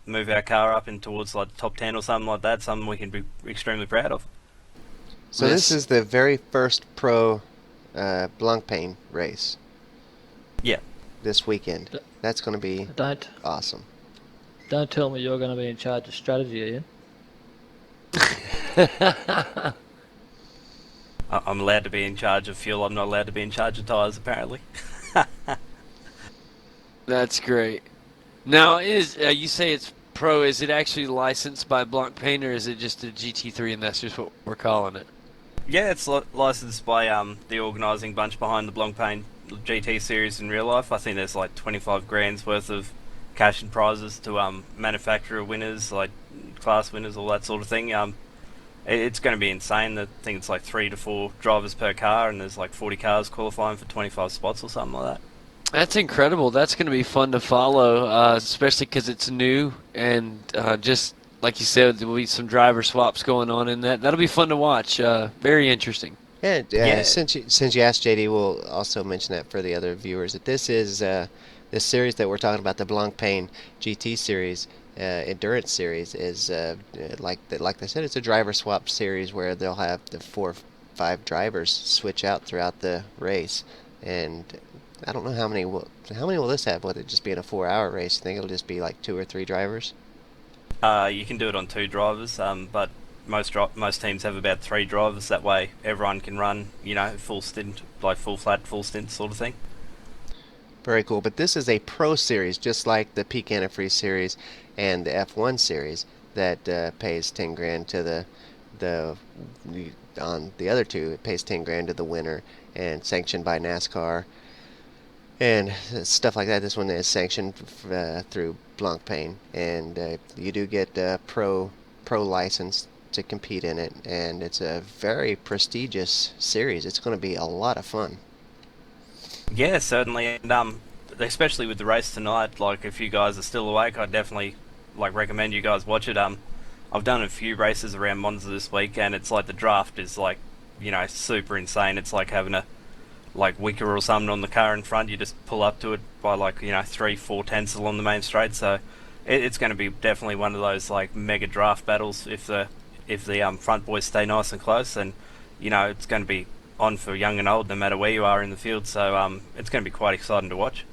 move our car up in towards like the top 10 or something like that. Something we can be extremely proud of. So this is the very first Pro Blancpain race. Yeah. This weekend. That's going to be awesome. Don't tell me you're going to be in charge of strategy, Ian. I'm allowed to be in charge of fuel. I'm not allowed to be in charge of tyres, apparently. That's great. Now, you say it's Pro? Is it actually licensed by Blancpain, or is it just a GT3 and that's just what we're calling it? Yeah, it's licensed by the organising bunch behind the Blancpain GT series in real life. I think there's like 25 grand's worth of cash and prizes to manufacturer winners, like class winners, all that sort of thing. It's going to be insane. I think it's like 3 to 4 drivers per car, and there's like 40 cars qualifying for 25 spots or something like that. That's incredible. That's going to be fun to follow, especially because it's new, and just like you said, there will be some driver swaps going on in that. That'll be fun to watch. Very interesting. And Yeah. since you asked, JD, we'll also mention that for the other viewers that this is this series that we're talking about, the Blancpain GT series, endurance series, is like they said, it's a driver swap series where they'll have the 4 or 5 drivers switch out throughout the race, and I don't know how many will this have? Will it just be in a 4-hour race? I think it'll just be like 2 or 3 drivers. You can do it on 2 drivers, but most teams have about 3 drivers. That way, everyone can run, full stint, like full flat, full stint sort of thing. Very cool. But this is a pro series, just like the Peak Antifreeze series and the F1 series that pays 10 grand to the on the other two. It pays 10 grand to the winner and sanctioned by NASCAR and stuff like that. This one is sanctioned through Blancpain, and you do get pro license to compete in it, and it's a very prestigious series. It's going to be a lot of fun. Yeah, certainly, and especially with the race tonight. Like, if you guys are still awake, I'd definitely recommend you guys watch it. I've done a few races around Monza this week, and it's like the draft is super insane. It's like having a wicker or something on the car in front. You just pull up to it by 3-4 tenths along the main straight. So it's going to be definitely one of those mega draft battles if the front boys stay nice and close, and it's going to be on for young and old no matter where you are in the field. So it's going to be quite exciting to watch.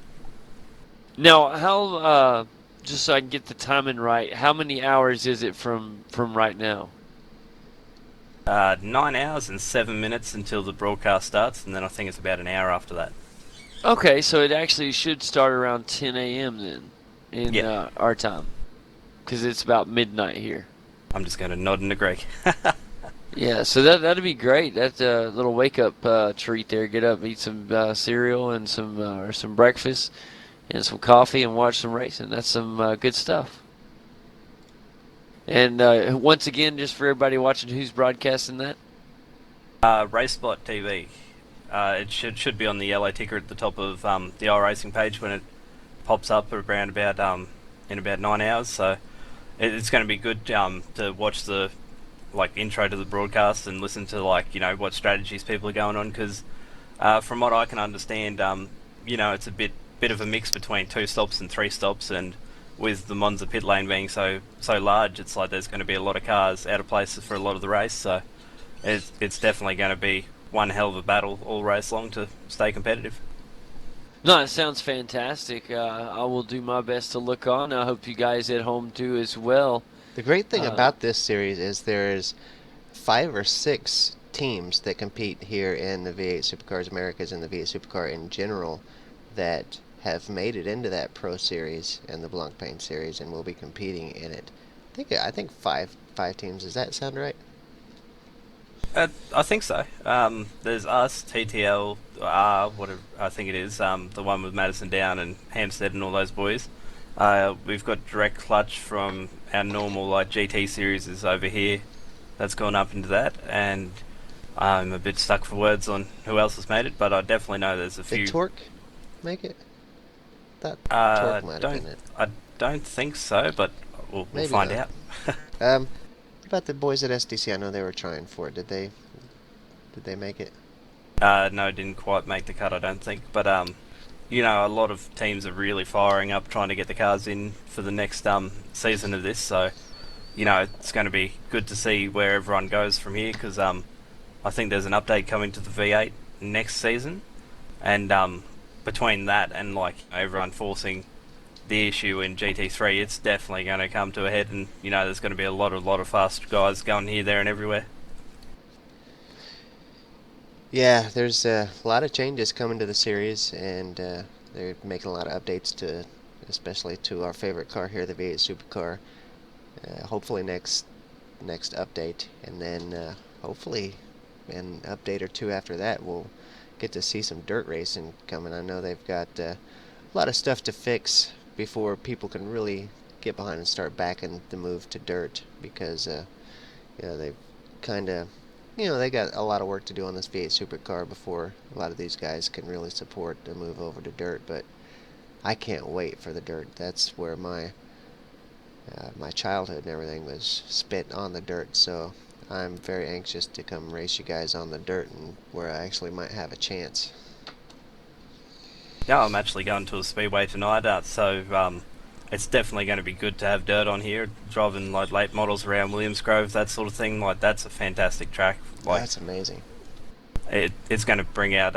Now, how just so I can get the timing right, how many hours is it from right now? 9 hours and 7 minutes until the broadcast starts, and then I think it's about an hour after that. Okay, so it actually should start around 10 a.m. then in our time, because it's about midnight here. I'm just going to nod and agree. Yeah, so that'd be great. That's a little wake up treat there. Get up, eat some cereal and some breakfast and some coffee and watch some racing. That's some good stuff. And once again, just for everybody watching, who's broadcasting that? RaceSpot TV. It should be on the yellow ticker at the top of the iRacing page when it pops up around about in about 9 hours. So it's going to be good to watch the intro to the broadcast and listen to what strategies people are going on, because from what I can understand, it's a bit of a mix between 2 stops and 3 stops, and with the Monza pit lane being so large, it's like there's going to be a lot of cars out of places for a lot of the race. So it's definitely going to be one hell of a battle all race long to stay competitive. No, it sounds fantastic. I will do my best to look on. I hope you guys at home do as well. The great thing about this series is there's 5 or 6 teams that compete here in the V8 Supercars Americas and the V8 Supercar in general that have made it into that Pro Series and the Blancpain Series and will be competing in it. I think five teams. Does that sound right? I think so. There's us, TTL, whatever I think it is, the one with Madison Down and Hampstead and all those boys. We've got Direct Clutch from our normal GT series is over here. That's gone up into that, and I'm a bit stuck for words on who else has made it, but I definitely know there's a few. Did Torque make it? That Torque might have been it. I don't think so, but we'll find out. What about the boys at SDC? I know they were trying for it. Did they make it? No, didn't quite make the cut, I don't think. But a lot of teams are really firing up trying to get the cars in for the next season of this. So, it's going to be good to see where everyone goes from here, because I think there's an update coming to the V8 next season, and between that and everyone forcing the issue in GT3, it's definitely going to come to a head, and there's going to be a lot of fast guys going here, there, and everywhere. Yeah, there's a lot of changes coming to the series, and they're making a lot of updates especially to our favorite car here, the V8 Supercar. Hopefully next update, and then hopefully an update or 2 after that, we'll get to see some dirt racing coming. I know they've got a lot of stuff to fix before people can really get behind and start backing the move to dirt, because they've kind of they got a lot of work to do on this V8 Supercar before a lot of these guys can really support the move over to dirt. But I can't wait for the dirt. That's where my my childhood and everything was spent on the dirt, so I'm very anxious to come race you guys on the dirt and where I actually might have a chance. Yeah, I'm actually going to a speedway tonight, so it's definitely going to be good to have dirt on here. Driving like late models around Williams Grove, that sort of thing, like that's a fantastic track. Like That's amazing. it's going to bring out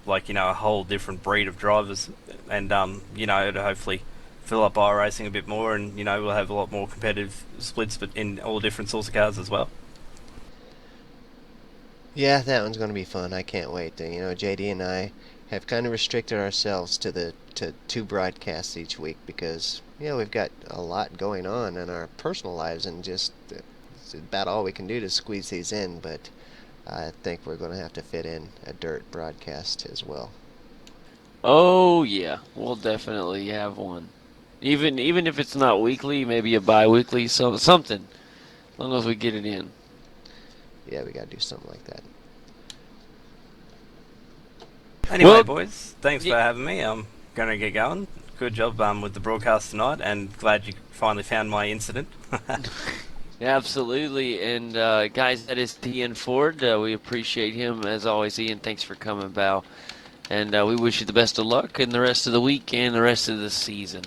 like a whole different breed of drivers, and it'll hopefully fill up iRacing a bit more, and we'll have a lot more competitive splits, but in all different sorts of cars as well. Yeah, that one's going to be fun. I can't wait. JD and I have kind of restricted ourselves to two broadcasts each week because we've got a lot going on in our personal lives, and just it's about all we can do to squeeze these in. But I think we're going to have to fit in a dirt broadcast as well. Oh yeah, we'll definitely have one. Even if it's not weekly, maybe a bi-weekly, something. As long as we get it in. Yeah, we got to do something like that. Anyway, Well, boys, thanks for having me. I'm going to get going. Good job with the broadcast tonight, and glad you finally found my incident. Absolutely, and guys, that is Ian Ford. We appreciate him as always. Ian, thanks for coming, pal. And we wish you the best of luck in the rest of the week and the rest of the season.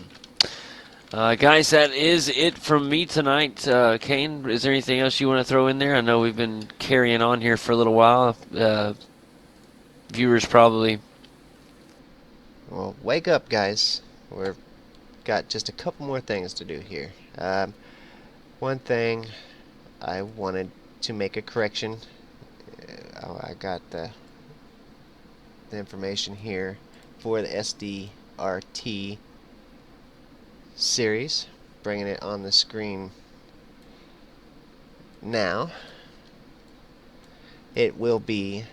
Guys, that is it from me tonight. Kane, is there anything else you want to throw in there? I know we've been carrying on here for a little while. Viewers probably. Well, wake up, guys. We've got just a couple more things to do here. One thing, I wanted to make a correction. I got the information here for the SDRT series, bringing it on the screen now. It will be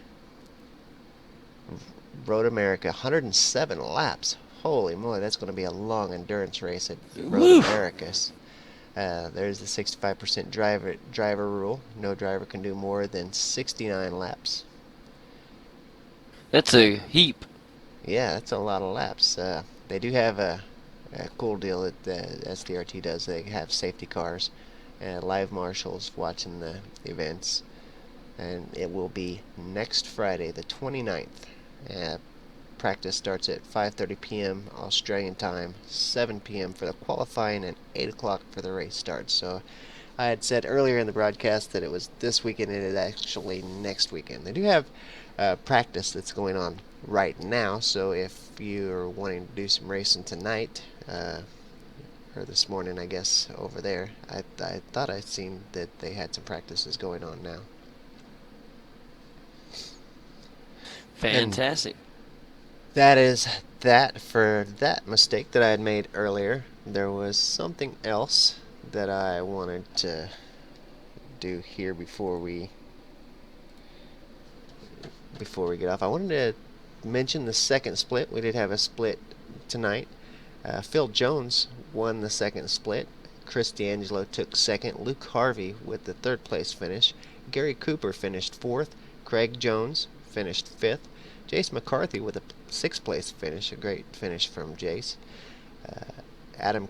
Road America, 107 laps. Holy moly, that's going to be a long endurance race at Road Americas. There's the 65% driver rule. No driver can do more than 69 laps. That's a heap. Yeah, that's a lot of laps. They do have a cool deal that SDRT does. They have safety cars and live marshals watching the events. And it will be next Friday, the 29th. Practice starts at 5:30 p.m. Australian time, 7 p.m. for the qualifying, and 8 o'clock for the race starts. So I had said earlier in the broadcast that it was this weekend. It is actually next weekend. They do have practice that's going on right now, so if you're wanting to do some racing tonight, or this morning, I guess, over there, I thought I'd seen that they had some practices going on now. Fantastic. That is that for that mistake that I had made earlier. There was something else that I wanted to do here before we get off. I wanted to mention the second split. We did have a split tonight. Phil Jones won the second split. Chris D'Angelo took second. Luke Harvey with the third place finish. Gary Cooper finished fourth. Craig Jones finished fifth. Jace McCarthy with a sixth place finish, a great finish from Jace. Adam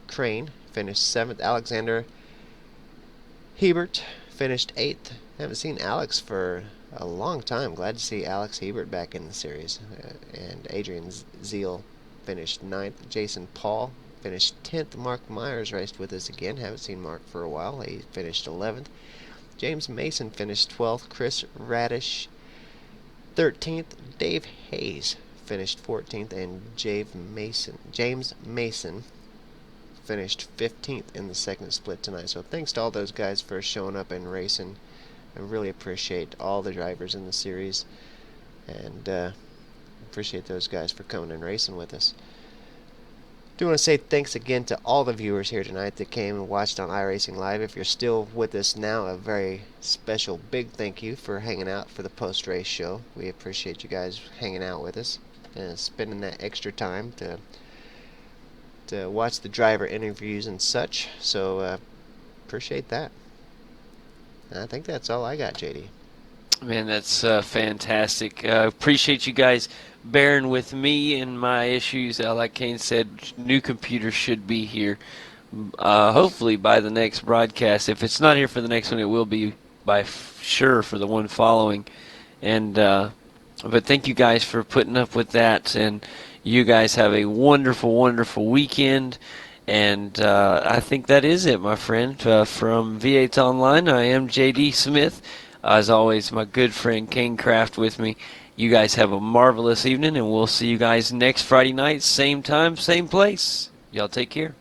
Crane finished seventh. Alexander Hebert finished eighth. Haven't seen Alex for a long time. Glad to see Alex Hebert back in the series. And Adrian Zeal finished ninth. Jason Paul finished 10th. Mark Myers raced with us again. Haven't seen Mark for a while. He finished 11th. James Mason finished 12th. Chris Radish 13th. Dave Hayes finished 14th, and James Mason finished 15th in the second split tonight. So thanks to all those guys for showing up and racing. I really appreciate all the drivers in the series, and appreciate those guys for coming and racing with us. Do want to say thanks again to all the viewers here tonight that came and watched on iRacing Live. If you're still with us now, a very special big thank you for hanging out for the post-race show. We appreciate you guys hanging out with us and spending that extra time to watch the driver interviews and such. So appreciate that. And I think that's all I got, JD. Man, that's fantastic. Appreciate you guys bearing with me and my issues. Like Kane said, new computers should be here hopefully by the next broadcast. If it's not here for the next one, it will be by sure for the one following. And but thank you guys for putting up with that, and you guys have a wonderful, wonderful weekend. And I think that is it, my friend. From V8 Online, I am JD Smith. As always, my good friend Kane Kraft with me. You guys have a marvelous evening, and we'll see you guys next Friday night, same time, same place. Y'all take care.